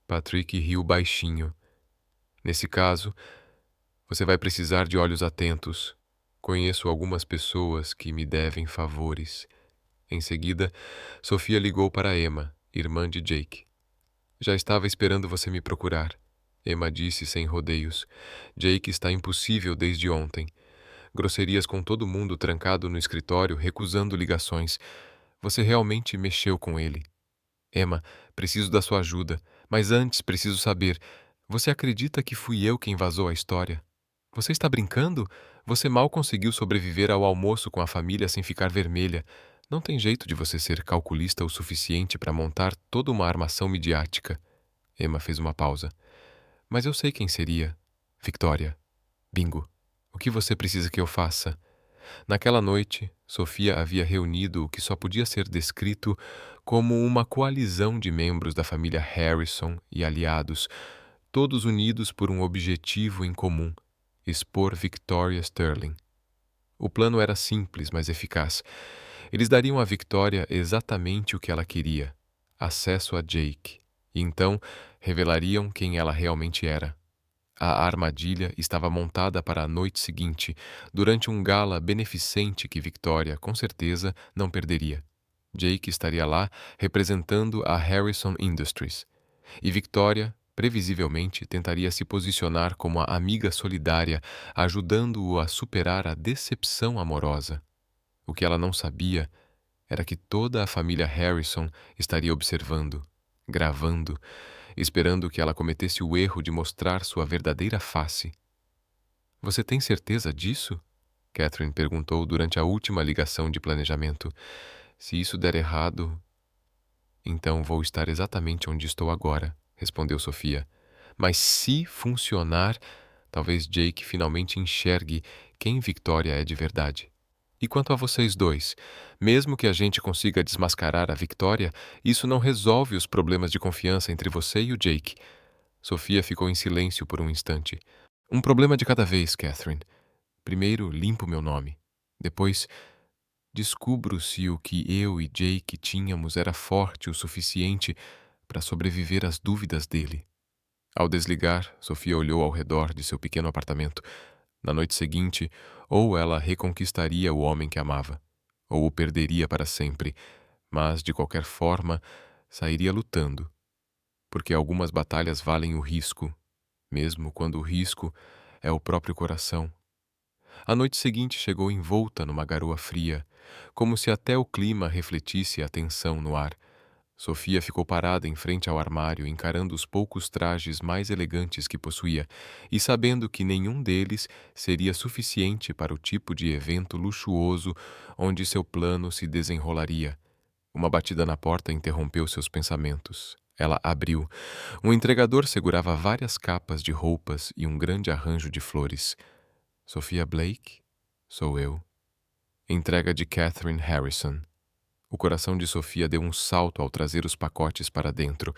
Patrick riu baixinho. Nesse caso, você vai precisar de olhos atentos. Conheço algumas pessoas que me devem favores. Em seguida, Sofia ligou para Emma, irmã de Jake. Já estava esperando você me procurar, Emma disse sem rodeios. Jake está impossível desde ontem. Grosserias com todo mundo trancado no escritório, recusando ligações. Você realmente mexeu com ele. Emma, preciso da sua ajuda, mas antes preciso saber, Você acredita que fui eu quem vazou a história? Você está brincando? Você mal conseguiu sobreviver ao almoço com a família sem ficar vermelha. Não tem jeito de você ser calculista o suficiente para montar toda uma armação midiática. Emma fez uma pausa. Mas eu sei quem seria. Victoria. Bingo. O que você precisa que eu faça? Naquela noite, Sofia havia reunido o que só podia ser descrito como uma coalizão de membros da família Harrison e aliados, todos unidos por um objetivo em comum: expor Victoria Sterling. O plano era simples, mas eficaz. Eles dariam à Victoria exatamente o que ela queria: acesso a Jake. E então revelariam quem ela realmente era. A armadilha estava montada para a noite seguinte, durante um gala beneficente que Victoria, com certeza, não perderia. Jake estaria lá representando a Harrison Industries. E Victoria, previsivelmente, tentaria se posicionar como a amiga solidária, ajudando-o a superar a decepção amorosa. O que ela não sabia era que toda a família Harrison estaria observando, gravando, esperando que ela cometesse o erro de mostrar sua verdadeira face. Você tem certeza disso? Catherine perguntou durante a última ligação de planejamento. Se isso der errado, então vou estar exatamente onde estou agora, respondeu Sofia. Mas se funcionar, talvez Jake finalmente enxergue quem Victoria é de verdade. E quanto a vocês dois, mesmo que a gente consiga desmascarar a Victoria, isso não resolve os problemas de confiança entre você e o Jake. Sofia ficou em silêncio por um instante. Um problema de cada vez, Catherine. Primeiro, limpo meu nome. Depois, descubro se o que eu e Jake tínhamos era forte o suficiente para sobreviver às dúvidas dele. Ao desligar, Sofia olhou ao redor de seu pequeno apartamento. Na noite seguinte, ou ela reconquistaria o homem que amava, ou o perderia para sempre, mas, de qualquer forma, sairia lutando. Porque algumas batalhas valem o risco, mesmo quando o risco é o próprio coração. A noite seguinte chegou envolta numa garoa fria, como se até o clima refletisse a tensão no ar. Sofia ficou parada em frente ao armário, encarando os poucos trajes mais elegantes que possuía e sabendo que nenhum deles seria suficiente para o tipo de evento luxuoso onde seu plano se desenrolaria. Uma batida na porta interrompeu seus pensamentos. Ela abriu. Um entregador segurava várias capas de roupas e um grande arranjo de flores. Sophia Blake? Sou eu. Entrega de Catherine Harrison. O coração de Sofia deu um salto ao trazer os pacotes para dentro.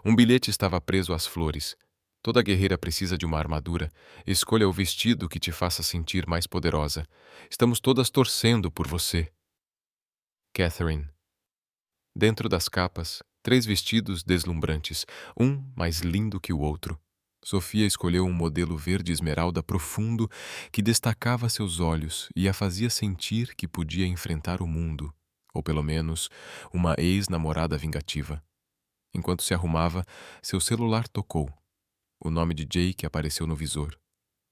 Um bilhete estava preso às flores. Toda guerreira precisa de uma armadura. Escolha o vestido que te faça sentir mais poderosa. Estamos todas torcendo por você. Catherine. Dentro das capas, 3 vestidos deslumbrantes, um mais lindo que o outro. Sofia escolheu um modelo verde esmeralda profundo que destacava seus olhos e a fazia sentir que podia enfrentar o mundo, ou pelo menos uma ex-namorada vingativa. Enquanto se arrumava, seu celular tocou. O nome de Jake apareceu no visor.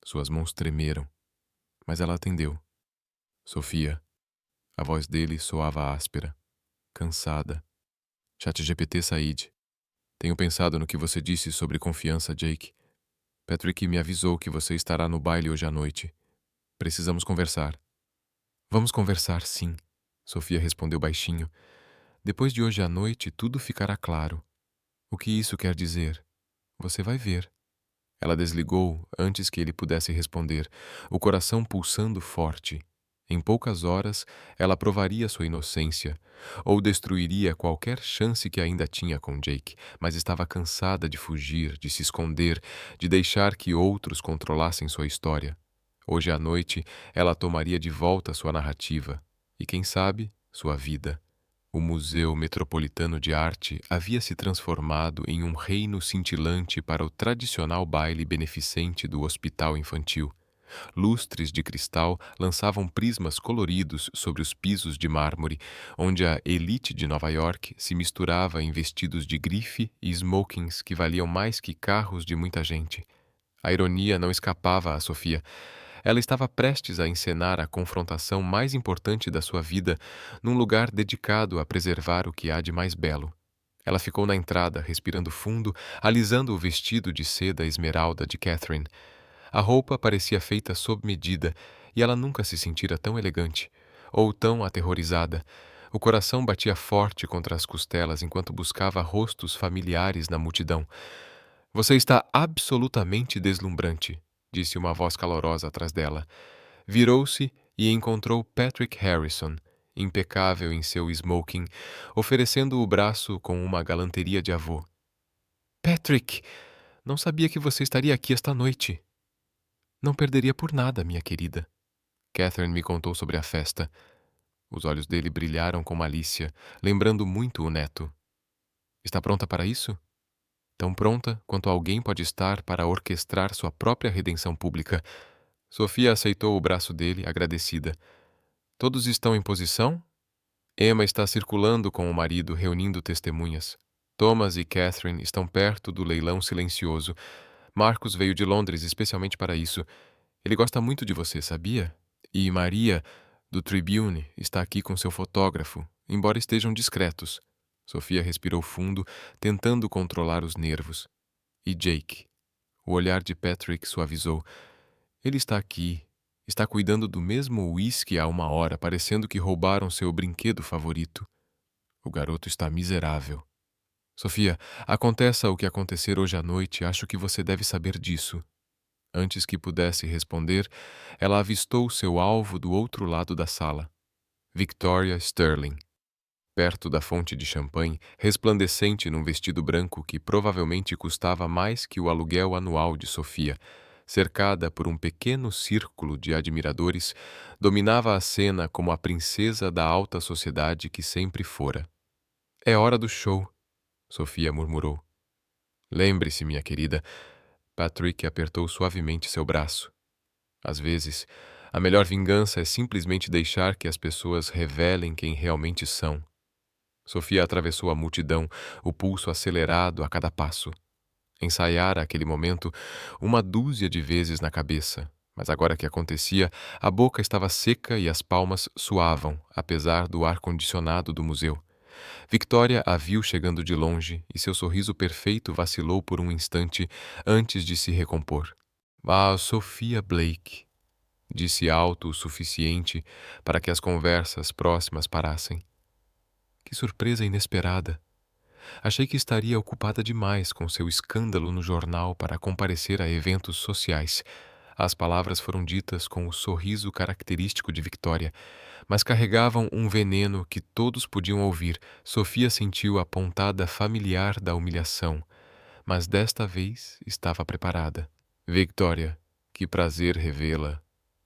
Suas mãos tremeram, mas ela atendeu. Sofia. A voz dele soava áspera, cansada. ChatGPT Said. Tenho pensado no que você disse sobre confiança, Jake. Patrick me avisou que você estará no baile hoje à noite. Precisamos conversar. Vamos conversar, sim, Sofia respondeu baixinho. Depois de hoje à noite, tudo ficará claro. O que isso quer dizer? Você vai ver. Ela desligou antes que ele pudesse responder, o coração pulsando forte. Em poucas horas, ela provaria sua inocência, ou destruiria qualquer chance que ainda tinha com Jake, mas estava cansada de fugir, de se esconder, de deixar que outros controlassem sua história. Hoje à noite, ela tomaria de volta sua narrativa, e quem sabe, sua vida. O Museu Metropolitano de Arte havia se transformado em um reino cintilante para o tradicional baile beneficente do hospital infantil. Lustres de cristal lançavam prismas coloridos sobre os pisos de mármore, onde a elite de Nova York se misturava em vestidos de grife e smokings que valiam mais que carros de muita gente. A ironia não escapava a Sofia. Ela estava prestes a encenar a confrontação mais importante da sua vida num lugar dedicado a preservar o que há de mais belo. Ela ficou na entrada, respirando fundo, alisando o vestido de seda esmeralda de Catherine. A roupa parecia feita sob medida, e ela nunca se sentira tão elegante, ou tão aterrorizada. O coração batia forte contra as costelas enquanto buscava rostos familiares na multidão. Você está absolutamente deslumbrante, disse uma voz calorosa atrás dela. Virou-se e encontrou Patrick Harrison, impecável em seu smoking, oferecendo o braço com uma galanteria de avô. Patrick, não sabia que você estaria aqui esta noite. Não perderia por nada, minha querida. Catherine me contou sobre a festa. Os olhos dele brilharam com malícia, lembrando muito o neto. Está pronta para isso? Tão pronta quanto alguém pode estar para orquestrar sua própria redenção pública. Sofia aceitou o braço dele, agradecida. Todos estão em posição? Emma está circulando com o marido, reunindo testemunhas. Thomas e Catherine estão perto do leilão silencioso. Marcos veio de Londres especialmente para isso. Ele gosta muito de você, sabia? E Maria, do Tribune, está aqui com seu fotógrafo, embora estejam discretos. Sofia respirou fundo, tentando controlar os nervos. E Jake? O olhar de Patrick suavizou. Ele está aqui. Está cuidando do mesmo uísque há uma hora, parecendo que roubaram seu brinquedo favorito. O garoto está miserável. Sofia, aconteça o que acontecer hoje à noite, acho que você deve saber disso. Antes que pudesse responder, ela avistou seu alvo do outro lado da sala. Victoria Sterling. Perto da fonte de champanhe, resplandecente num vestido branco que provavelmente custava mais que o aluguel anual de Sofia, cercada por um pequeno círculo de admiradores, dominava a cena como a princesa da alta sociedade que sempre fora. É hora do show, Sofia murmurou. Lembre-se, minha querida. Patrick apertou suavemente seu braço. Às vezes, a melhor vingança é simplesmente deixar que as pessoas revelem quem realmente são. Sofia atravessou a multidão, o pulso acelerado a cada passo. Ensaiara aquele momento uma dúzia de vezes na cabeça, mas agora que acontecia, a boca estava seca e as palmas suavam, apesar do ar-condicionado do museu. Victoria a viu chegando de longe e seu sorriso perfeito vacilou por um instante antes de se recompor. Ah, Sophia Blake, disse alto o suficiente para que as conversas próximas parassem. Que surpresa inesperada! Achei que estaria ocupada demais com seu escândalo no jornal para comparecer a eventos sociais. As palavras foram ditas com o sorriso característico de Victoria, mas carregavam um veneno que todos podiam ouvir. Sofia sentiu a pontada familiar da humilhação, mas desta vez estava preparada. Victoria, que prazer revê-la,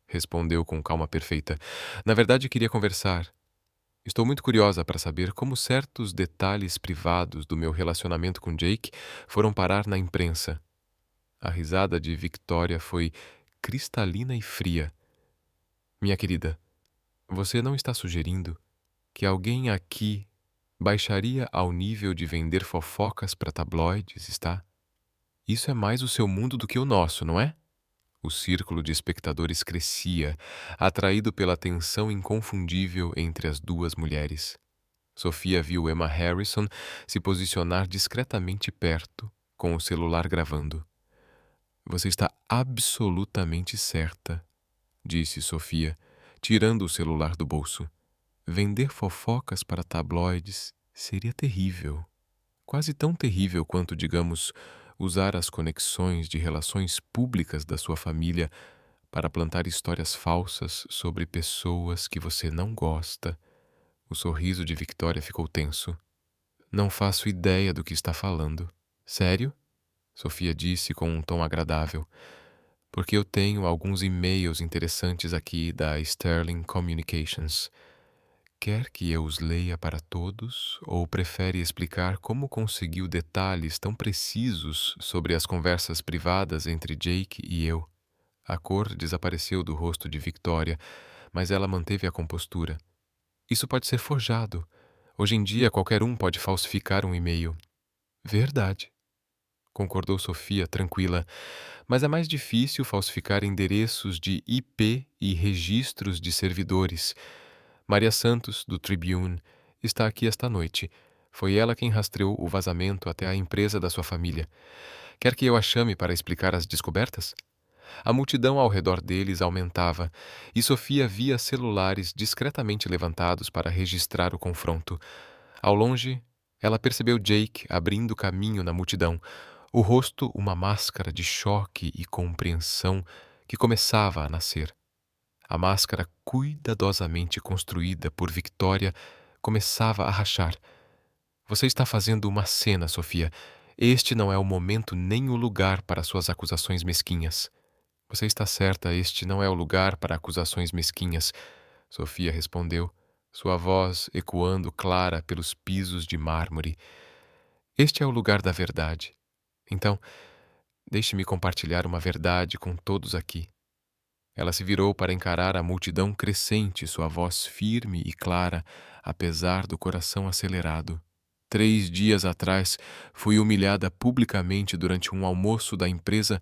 respondeu com calma perfeita. Na verdade, queria conversar. Estou muito curiosa para saber como certos detalhes privados do meu relacionamento com Jake foram parar na imprensa. A risada de Victoria foi cristalina e fria. Minha querida, você não está sugerindo que alguém aqui baixaria ao nível de vender fofocas para tabloides, está? Isso é mais o seu mundo do que o nosso, não é? O círculo de espectadores crescia, atraído pela tensão inconfundível entre as duas mulheres. Sofia viu Emma Harrison se posicionar discretamente perto, com o celular gravando. Você está absolutamente certa, disse Sofia, tirando o celular do bolso. Vender fofocas para tabloides seria terrível. Quase tão terrível quanto, digamos, usar as conexões de relações públicas da sua família para plantar histórias falsas sobre pessoas que você não gosta. O sorriso de Victoria ficou tenso. Não faço ideia do que está falando. Sério? Sofia disse com um tom agradável. Porque eu tenho alguns e-mails interessantes aqui da Sterling Communications. Quer que eu os leia para todos ou prefere explicar como conseguiu detalhes tão precisos sobre as conversas privadas entre Jake e eu? A cor desapareceu do rosto de Victoria, mas ela manteve a compostura. Isso pode ser forjado. Hoje em dia, qualquer um pode falsificar um e-mail. Verdade, concordou Sofia, tranquila. Mas é mais difícil falsificar endereços de IP e registros de servidores. Maria Santos, do Tribune, está aqui esta noite. Foi ela quem rastreou o vazamento até a empresa da sua família. Quer que eu a chame para explicar as descobertas? A multidão ao redor deles aumentava, e Sofia via celulares discretamente levantados para registrar o confronto. Ao longe, ela percebeu Jake abrindo caminho na multidão, o rosto uma máscara de choque e compreensão que começava a nascer. A máscara cuidadosamente construída por Victoria começava a rachar. Você está fazendo uma cena, Sofia. Este não é o momento nem o lugar para suas acusações mesquinhas. Você está certa, este não é o lugar para acusações mesquinhas, Sofia respondeu, sua voz ecoando clara pelos pisos de mármore. Este é o lugar da verdade. Então, deixe-me compartilhar uma verdade com todos aqui. Ela se virou para encarar a multidão crescente, sua voz firme e clara, apesar do coração acelerado. 3 dias atrás, fui humilhada publicamente durante um almoço da empresa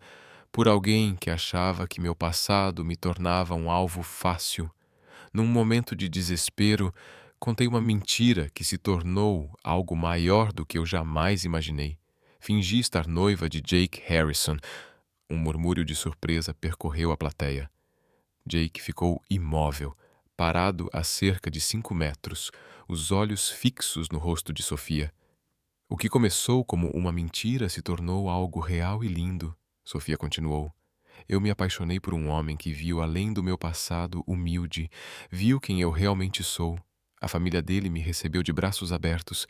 por alguém que achava que meu passado me tornava um alvo fácil. Num momento de desespero, contei uma mentira que se tornou algo maior do que eu jamais imaginei. Fingi estar noiva de Jake Harrison. Um murmúrio de surpresa percorreu a plateia. Jake ficou imóvel, parado a cerca de 5 metros, os olhos fixos no rosto de Sofia. O que começou como uma mentira se tornou algo real e lindo, Sofia continuou. Eu me apaixonei por um homem que viu além do meu passado humilde, viu quem eu realmente sou. A família dele me recebeu de braços abertos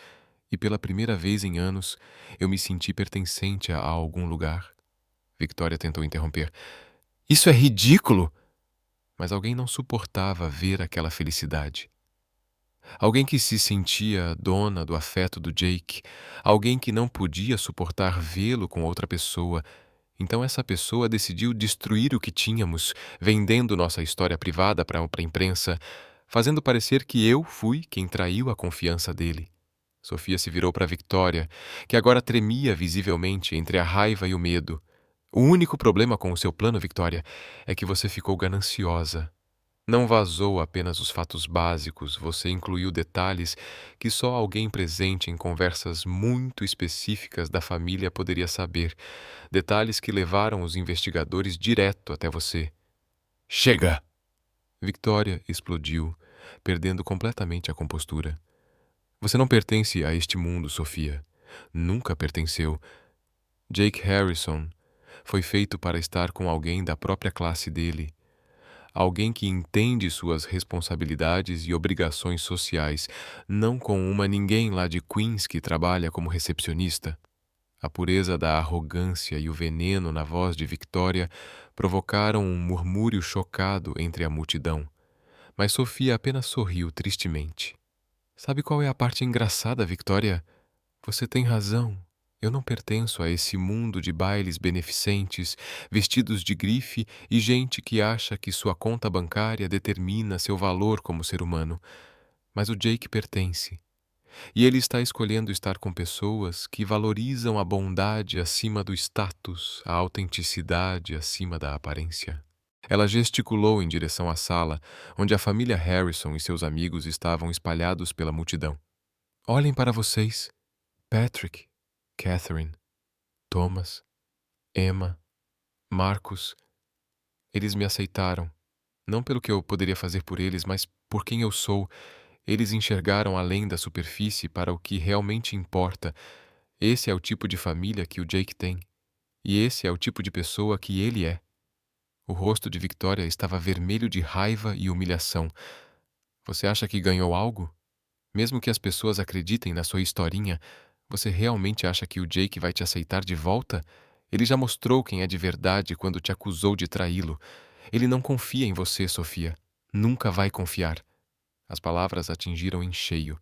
e pela primeira vez em anos eu me senti pertencente a algum lugar. Victoria tentou interromper. Isso é ridículo! Mas alguém não suportava ver aquela felicidade. Alguém que se sentia dona do afeto do Jake, alguém que não podia suportar vê-lo com outra pessoa. Então essa pessoa decidiu destruir o que tínhamos, vendendo nossa história privada para a imprensa, fazendo parecer que eu fui quem traiu a confiança dele. Sofia se virou para Victoria, que agora tremia visivelmente entre a raiva e o medo. O único problema com o seu plano, Victoria, é que você ficou gananciosa. Não vazou apenas os fatos básicos, você incluiu detalhes que só alguém presente em conversas muito específicas da família poderia saber, detalhes que levaram os investigadores direto até você. Chega! Victoria explodiu, perdendo completamente a compostura. Você não pertence a este mundo, Sofia. Nunca pertenceu. Jake Harrison foi feito para estar com alguém da própria classe dele. Alguém que entende suas responsabilidades e obrigações sociais, não com uma ninguém lá de Queens que trabalha como recepcionista. A pureza da arrogância e o veneno na voz de Victoria provocaram um murmúrio chocado entre a multidão. Mas Sofia apenas sorriu tristemente. Sabe qual é a parte engraçada, Victoria? Você tem razão. Eu não pertenço a esse mundo de bailes beneficentes, vestidos de grife e gente que acha que sua conta bancária determina seu valor como ser humano. Mas o Jake pertence. E ele está escolhendo estar com pessoas que valorizam a bondade acima do status, a autenticidade acima da aparência. Ela gesticulou em direção à sala, onde a família Harrison e seus amigos estavam espalhados pela multidão. Olhem para vocês. Patrick, Catherine, Thomas, Emma, Marcos. Eles me aceitaram. Não pelo que eu poderia fazer por eles, mas por quem eu sou. Eles enxergaram além da superfície para o que realmente importa. Esse é o tipo de família que o Jake tem. E esse é o tipo de pessoa que ele é. O rosto de Victoria estava vermelho de raiva e humilhação. Você acha que ganhou algo? Mesmo que as pessoas acreditem na sua historinha, você realmente acha que o Jake vai te aceitar de volta? Ele já mostrou quem é de verdade quando te acusou de traí-lo. Ele não confia em você, Sofia. Nunca vai confiar. As palavras atingiram em cheio,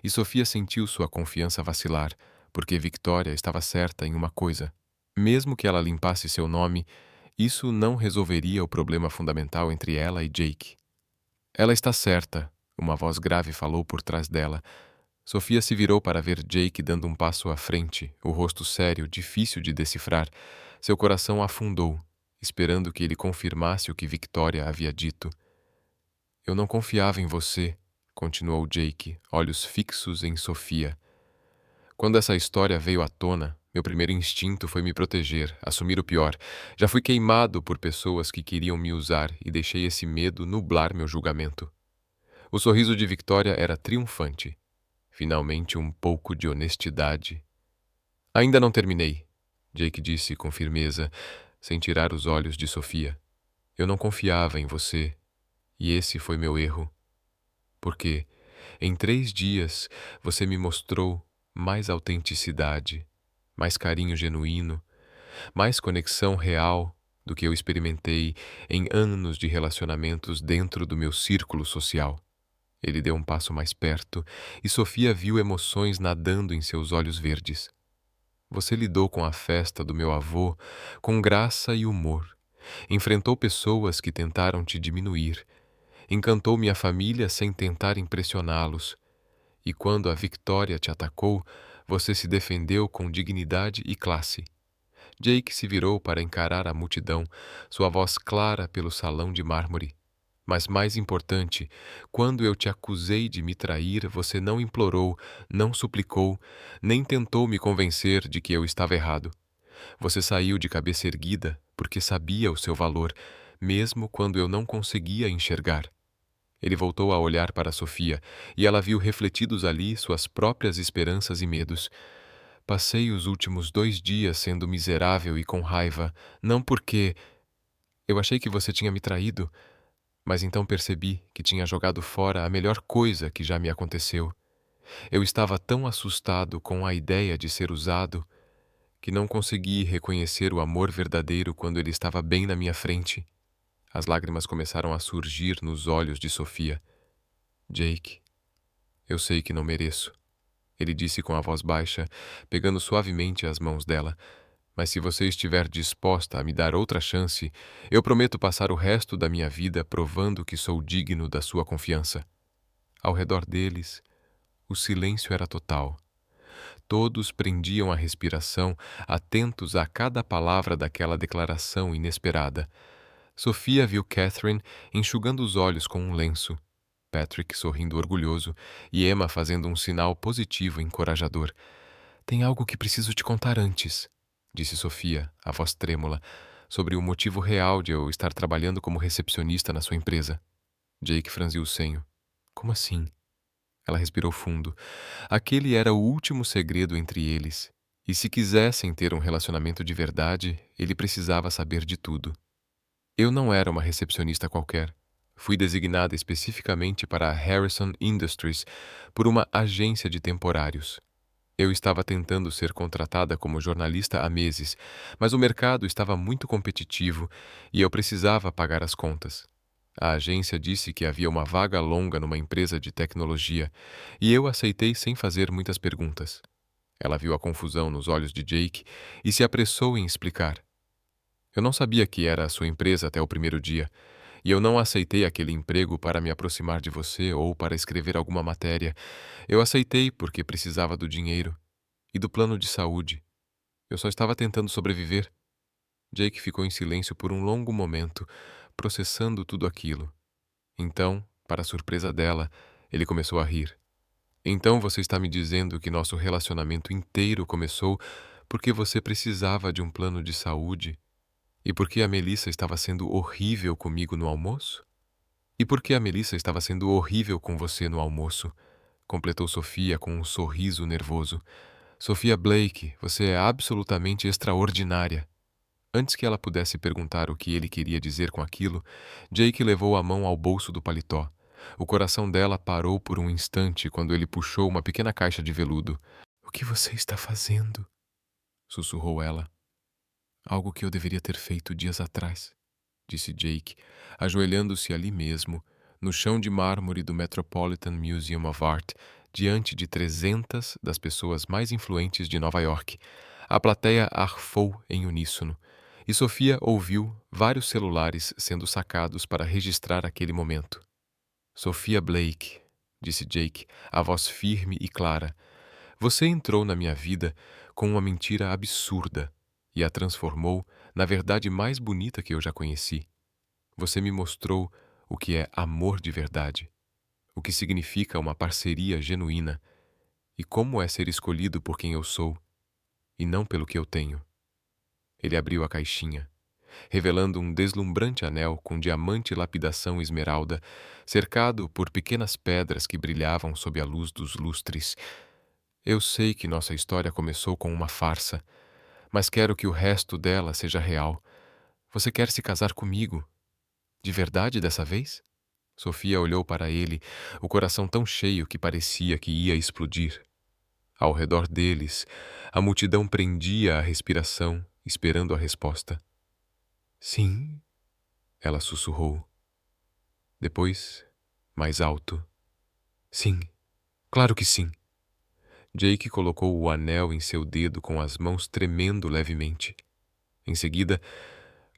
e Sofia sentiu sua confiança vacilar, porque Victoria estava certa em uma coisa. Mesmo que ela limpasse seu nome, isso não resolveria o problema fundamental entre ela e Jake. Ela está certa, uma voz grave falou por trás dela. Sofia se virou para ver Jake dando um passo à frente, o rosto sério, difícil de decifrar. Seu coração afundou, esperando que ele confirmasse o que Victoria havia dito. Eu não confiava em você, continuou Jake, olhos fixos em Sofia. Quando essa história veio à tona, meu primeiro instinto foi me proteger, assumir o pior. Já fui queimado por pessoas que queriam me usar e deixei esse medo nublar meu julgamento. O sorriso de Victoria era triunfante. Finalmente um pouco de honestidade. Ainda não terminei, Jake disse com firmeza, sem tirar os olhos de Sofia. Eu não confiava em você, e esse foi meu erro. Porque, em 3 dias, você me mostrou mais autenticidade, mais carinho genuíno, mais conexão real do que eu experimentei em anos de relacionamentos dentro do meu círculo social. Ele deu um passo mais perto e Sofia viu emoções nadando em seus olhos verdes. Você lidou com a festa do meu avô com graça e humor. Enfrentou pessoas que tentaram te diminuir. Encantou minha família sem tentar impressioná-los. E quando a Victoria te atacou, você se defendeu com dignidade e classe. Jake se virou para encarar a multidão, sua voz clara pelo salão de mármore. Mas mais importante, quando eu te acusei de me trair, você não implorou, não suplicou, nem tentou me convencer de que eu estava errado. Você saiu de cabeça erguida porque sabia o seu valor, mesmo quando eu não conseguia enxergar. Ele voltou a olhar para Sofia e ela viu refletidos ali suas próprias esperanças e medos. Passei os últimos 2 dias sendo miserável e com raiva, não porque eu achei que você tinha me traído, mas então percebi que tinha jogado fora a melhor coisa que já me aconteceu. Eu estava tão assustado com a ideia de ser usado que não consegui reconhecer o amor verdadeiro quando ele estava bem na minha frente. As lágrimas começaram a surgir nos olhos de Sofia. Jake, eu sei que não mereço, ele disse com a voz baixa, pegando suavemente as mãos dela. Mas se você estiver disposta a me dar outra chance, eu prometo passar o resto da minha vida provando que sou digno da sua confiança. Ao redor deles, o silêncio era total. Todos prendiam a respiração, atentos a cada palavra daquela declaração inesperada. Sofia viu Catherine enxugando os olhos com um lenço, Patrick sorrindo orgulhoso e Emma fazendo um sinal positivo e encorajador. Tem algo que preciso te contar antes, disse Sofia, a voz trêmula, sobre o motivo real de eu estar trabalhando como recepcionista na sua empresa. Jake franziu o senho. Como assim? Ela respirou fundo. Aquele era o último segredo entre eles. E se quisessem ter um relacionamento de verdade, ele precisava saber de tudo. Eu não era uma recepcionista qualquer. Fui designada especificamente para a Harrison Industries por uma agência de temporários. Eu estava tentando ser contratada como jornalista há meses, mas o mercado estava muito competitivo e eu precisava pagar as contas. A agência disse que havia uma vaga longa numa empresa de tecnologia e eu aceitei sem fazer muitas perguntas. Ela viu a confusão nos olhos de Jake e se apressou em explicar. Eu não sabia que era a sua empresa até o primeiro dia, e eu não aceitei aquele emprego para me aproximar de você ou para escrever alguma matéria. Eu aceitei porque precisava do dinheiro e do plano de saúde. Eu só estava tentando sobreviver. Jake ficou em silêncio por um longo momento, processando tudo aquilo. Então, para a surpresa dela, ele começou a rir. Então você está me dizendo que nosso relacionamento inteiro começou porque você precisava de um plano de saúde? E porque a Melissa estava sendo horrível comigo no almoço? E porque a Melissa estava sendo horrível com você no almoço? Completou Sofia com um sorriso nervoso. Sofia Blake, você é absolutamente extraordinária. Antes que ela pudesse perguntar o que ele queria dizer com aquilo, Jake levou a mão ao bolso do paletó. O coração dela parou por um instante quando ele puxou uma pequena caixa de veludo. "O que você está fazendo?" sussurrou ela. "Algo que eu deveria ter feito dias atrás", disse Jake, ajoelhando-se ali mesmo, no chão de mármore do Metropolitan Museum of Art, diante de 300 das pessoas mais influentes de Nova York. A plateia arfou em uníssono, e Sofia ouviu vários celulares sendo sacados para registrar aquele momento. "Sofia Blake", disse Jake, a voz firme e clara, "você entrou na minha vida com uma mentira absurda e a transformou na verdade mais bonita que eu já conheci. Você me mostrou o que é amor de verdade, o que significa uma parceria genuína. E como é ser escolhido por quem eu sou, e não pelo que eu tenho. Ele abriu a caixinha, revelando um deslumbrante anel com diamante e lapidação esmeralda, cercado por pequenas pedras que brilhavam sob a luz dos lustres. Eu sei que nossa história começou com uma farsa, mas quero que o resto dela seja real. Você quer se casar comigo? De verdade dessa vez? Sofia olhou para ele, o coração tão cheio que parecia que ia explodir. Ao redor deles, a multidão prendia a respiração, esperando a resposta. Sim, ela sussurrou. Depois, mais alto. Sim, claro que sim. Jake colocou o anel em seu dedo com as mãos tremendo levemente. Em seguida,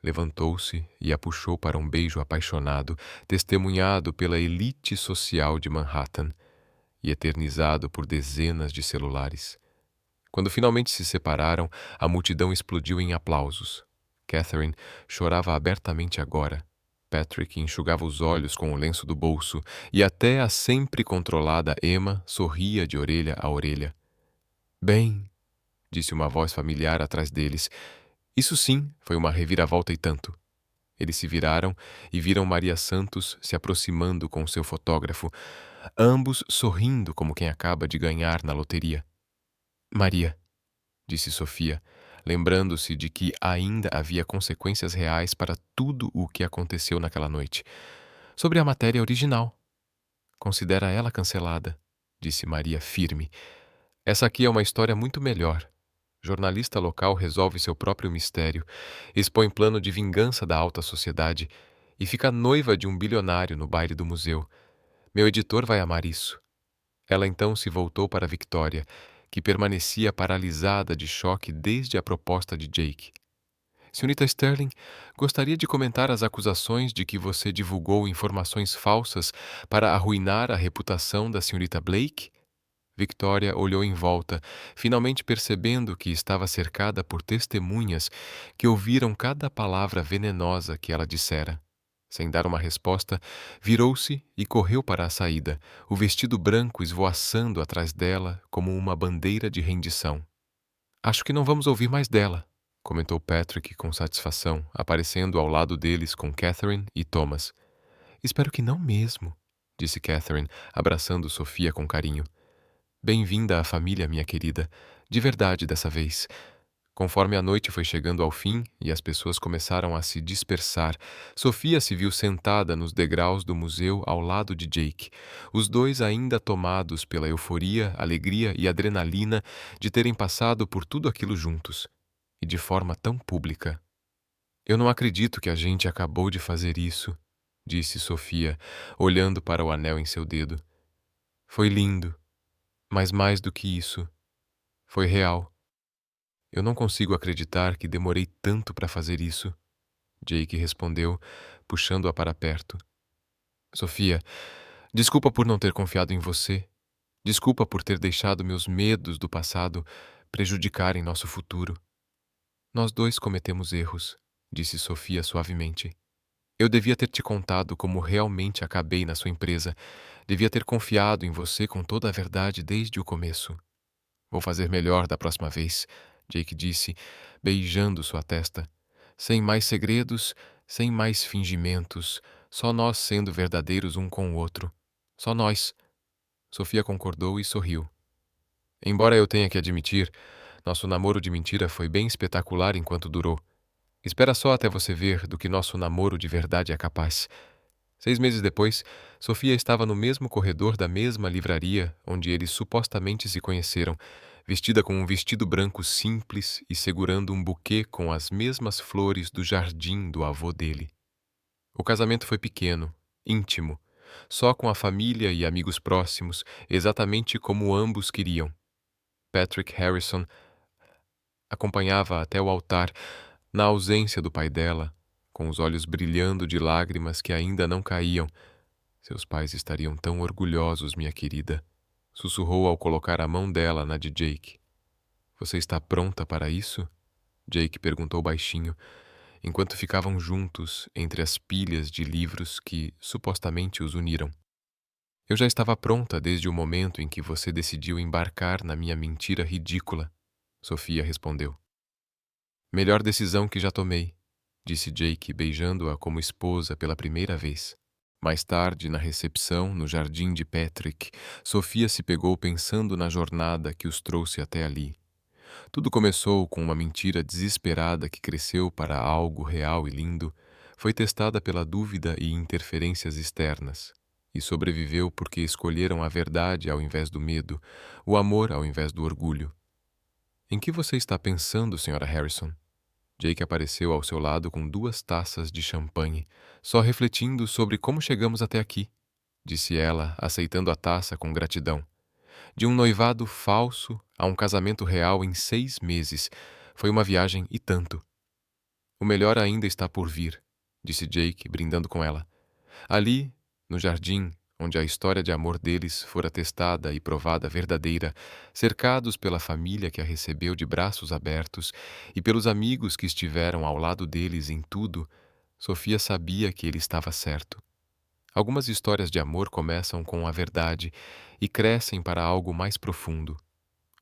levantou-se e a puxou para um beijo apaixonado, testemunhado pela elite social de Manhattan e eternizado por dezenas de celulares. Quando finalmente se separaram, a multidão explodiu em aplausos. Catherine chorava abertamente agora. Patrick enxugava os olhos com o lenço do bolso e até a sempre controlada Emma sorria de orelha a orelha. Bem, disse uma voz familiar atrás deles. Isso sim foi uma reviravolta e tanto. Eles se viraram e viram Maria Santos se aproximando com seu fotógrafo, ambos sorrindo como quem acaba de ganhar na loteria. Maria, disse Sofia, lembrando-se de que ainda havia consequências reais para tudo o que aconteceu naquela noite. Sobre a matéria original. Considera ela cancelada, disse Maria firme. Essa aqui é uma história muito melhor. Jornalista local resolve seu próprio mistério, expõe plano de vingança da alta sociedade e fica noiva de um bilionário no baile do museu. Meu editor vai amar isso. Ela então se voltou para Victoria, que permanecia paralisada de choque desde a proposta de Jake. Senhorita Sterling, gostaria de comentar as acusações de que você divulgou informações falsas para arruinar a reputação da senhorita Blake? Victoria olhou em volta, finalmente percebendo que estava cercada por testemunhas que ouviram cada palavra venenosa que ela dissera. Sem dar uma resposta, virou-se e correu para a saída, o vestido branco esvoaçando atrás dela como uma bandeira de rendição. Acho que não vamos ouvir mais dela, comentou Patrick com satisfação, aparecendo ao lado deles com Catherine e Thomas. Espero que não mesmo, disse Catherine, abraçando Sofia com carinho. Bem-vinda à família, minha querida, de verdade dessa vez. Conforme a noite foi chegando ao fim e as pessoas começaram a se dispersar, Sofia se viu sentada nos degraus do museu ao lado de Jake, os dois ainda tomados pela euforia, alegria e adrenalina de terem passado por tudo aquilo juntos, e de forma tão pública. Eu não acredito que a gente acabou de fazer isso, disse Sofia, olhando para o anel em seu dedo. Foi lindo, mas mais do que isso, foi real. Eu não consigo acreditar que demorei tanto para fazer isso, Jake respondeu, puxando-a para perto. Sofia, desculpa por não ter confiado em você. Desculpa por ter deixado meus medos do passado prejudicarem nosso futuro. Nós dois cometemos erros, disse Sofia suavemente. Eu devia ter te contado como realmente acabei na sua empresa. Devia ter confiado em você com toda a verdade desde o começo. Vou fazer melhor da próxima vez, Jake disse, beijando sua testa. Sem mais segredos, sem mais fingimentos, só nós sendo verdadeiros um com o outro. Só nós. Sofia concordou e sorriu. Embora eu tenha que admitir, nosso namoro de mentira foi bem espetacular enquanto durou. Espera só até você ver do que nosso namoro de verdade é capaz. 6 meses depois, Sofia estava no mesmo corredor da mesma livraria onde eles supostamente se conheceram, vestida com um vestido branco simples e segurando um buquê com as mesmas flores do jardim do avô dele. O casamento foi pequeno, íntimo, só com a família e amigos próximos, exatamente como ambos queriam. Patrick Harrison acompanhava até o altar, na ausência do pai dela, com os olhos brilhando de lágrimas que ainda não caíam. Seus pais estariam tão orgulhosos, minha querida, sussurrou ao colocar a mão dela na de Jake. Você está pronta para isso? Jake perguntou baixinho, enquanto ficavam juntos entre as pilhas de livros que supostamente os uniram. Eu já estava pronta desde o momento em que você decidiu embarcar na minha mentira ridícula, Sofia respondeu. Melhor decisão que já tomei, disse Jake, beijando-a como esposa pela primeira vez. Mais tarde, na recepção, no jardim de Patrick, Sofia se pegou pensando na jornada que os trouxe até ali. Tudo começou com uma mentira desesperada que cresceu para algo real e lindo, foi testada pela dúvida e interferências externas, e sobreviveu porque escolheram a verdade ao invés do medo, o amor ao invés do orgulho. Em que você está pensando, Sra. Harrison? Jake apareceu ao seu lado com 2 taças de champanhe, só refletindo sobre como chegamos até aqui, disse ela, aceitando a taça com gratidão. De um noivado falso a um casamento real em 6 meses. Foi uma viagem e tanto. O melhor ainda está por vir, disse Jake, brindando com ela. Ali, no jardim, onde a história de amor deles fora testada e provada verdadeira, cercados pela família que a recebeu de braços abertos e pelos amigos que estiveram ao lado deles em tudo, Sofia sabia que ele estava certo. Algumas histórias de amor começam com a verdade e crescem para algo mais profundo.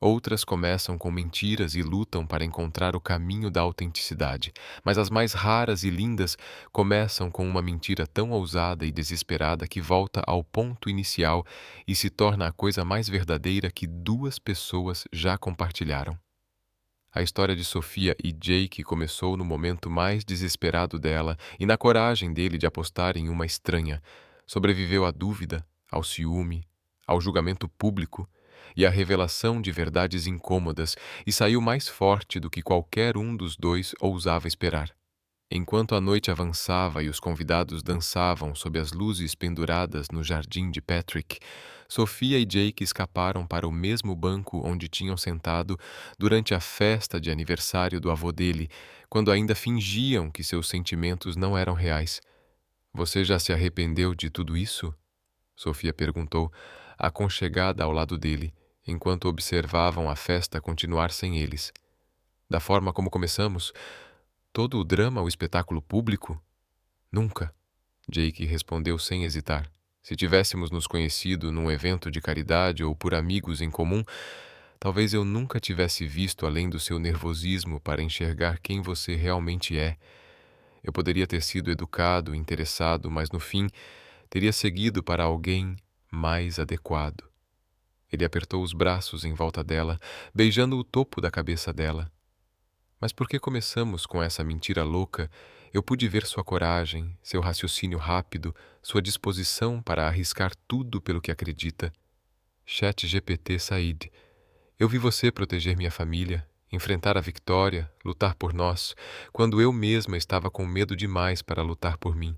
Outras começam com mentiras e lutam para encontrar o caminho da autenticidade, mas as mais raras e lindas começam com uma mentira tão ousada e desesperada que volta ao ponto inicial e se torna a coisa mais verdadeira que 2 pessoas já compartilharam. A história de Sofia e Jake começou no momento mais desesperado dela e na coragem dele de apostar em uma estranha. Sobreviveu à dúvida, ao ciúme, ao julgamento público e à revelação de verdades incômodas e saiu mais forte do que qualquer um dos dois ousava esperar. Enquanto a noite avançava e os convidados dançavam sob as luzes penduradas no jardim de Patrick, Sofia e Jake escaparam para o mesmo banco onde tinham sentado durante a festa de aniversário do avô dele, quando ainda fingiam que seus sentimentos não eram reais. Você já se arrependeu de tudo isso? Sofia perguntou, aconchegada ao lado dele, enquanto observavam a festa continuar sem eles. Da forma como começamos, todo o drama, o espetáculo público? Nunca, Jake respondeu sem hesitar. Se tivéssemos nos conhecido num evento de caridade ou por amigos em comum, talvez eu nunca tivesse visto além do seu nervosismo para enxergar quem você realmente é. Eu poderia ter sido educado, interessado, mas no fim teria seguido para alguém mais adequado. Ele apertou os braços em volta dela, beijando o topo da cabeça dela. Mas por que começamos com essa mentira louca? Eu pude ver sua coragem, seu raciocínio rápido, sua disposição para arriscar tudo pelo que acredita. ChatGPT Said, eu vi você proteger minha família, enfrentar a Victoria, lutar por nós, quando eu mesma estava com medo demais para lutar por mim.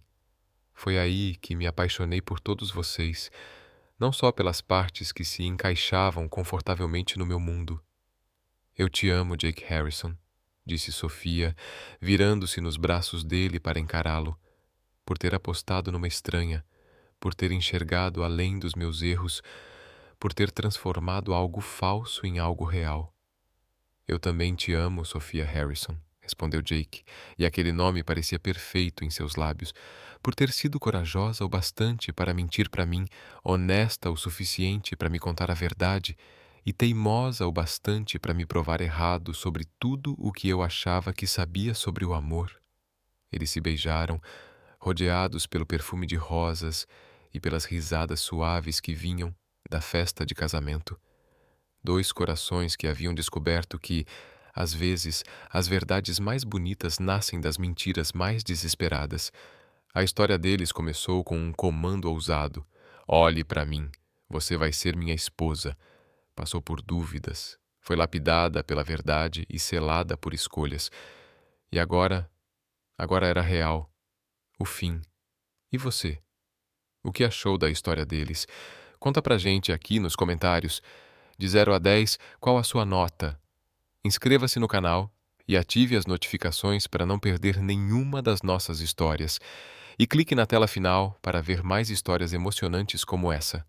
Foi aí que me apaixonei por todos vocês, não só pelas partes que se encaixavam confortavelmente no meu mundo. Eu te amo, Jake Harrison, disse Sofia, virando-se nos braços dele para encará-lo, por ter apostado numa estranha, por ter enxergado além dos meus erros, por ter transformado algo falso em algo real. Eu também te amo, Sofia Harrison, respondeu Jake, e aquele nome parecia perfeito em seus lábios, por ter sido corajosa o bastante para mentir para mim, honesta o suficiente para me contar a verdade, e teimosa o bastante para me provar errado sobre tudo o que eu achava que sabia sobre o amor. Eles se beijaram, rodeados pelo perfume de rosas e pelas risadas suaves que vinham da festa de casamento. 2 corações que haviam descoberto que, às vezes, as verdades mais bonitas nascem das mentiras mais desesperadas. A história deles começou com um comando ousado. Olhe para mim, você vai ser minha esposa. Passou por dúvidas, foi lapidada pela verdade e selada por escolhas. E agora era real. O fim. E você? O que achou da história deles? Conta pra gente aqui nos comentários. De 0 a 10, qual a sua nota? Inscreva-se no canal e ative as notificações para não perder nenhuma das nossas histórias. E clique na tela final para ver mais histórias emocionantes como essa.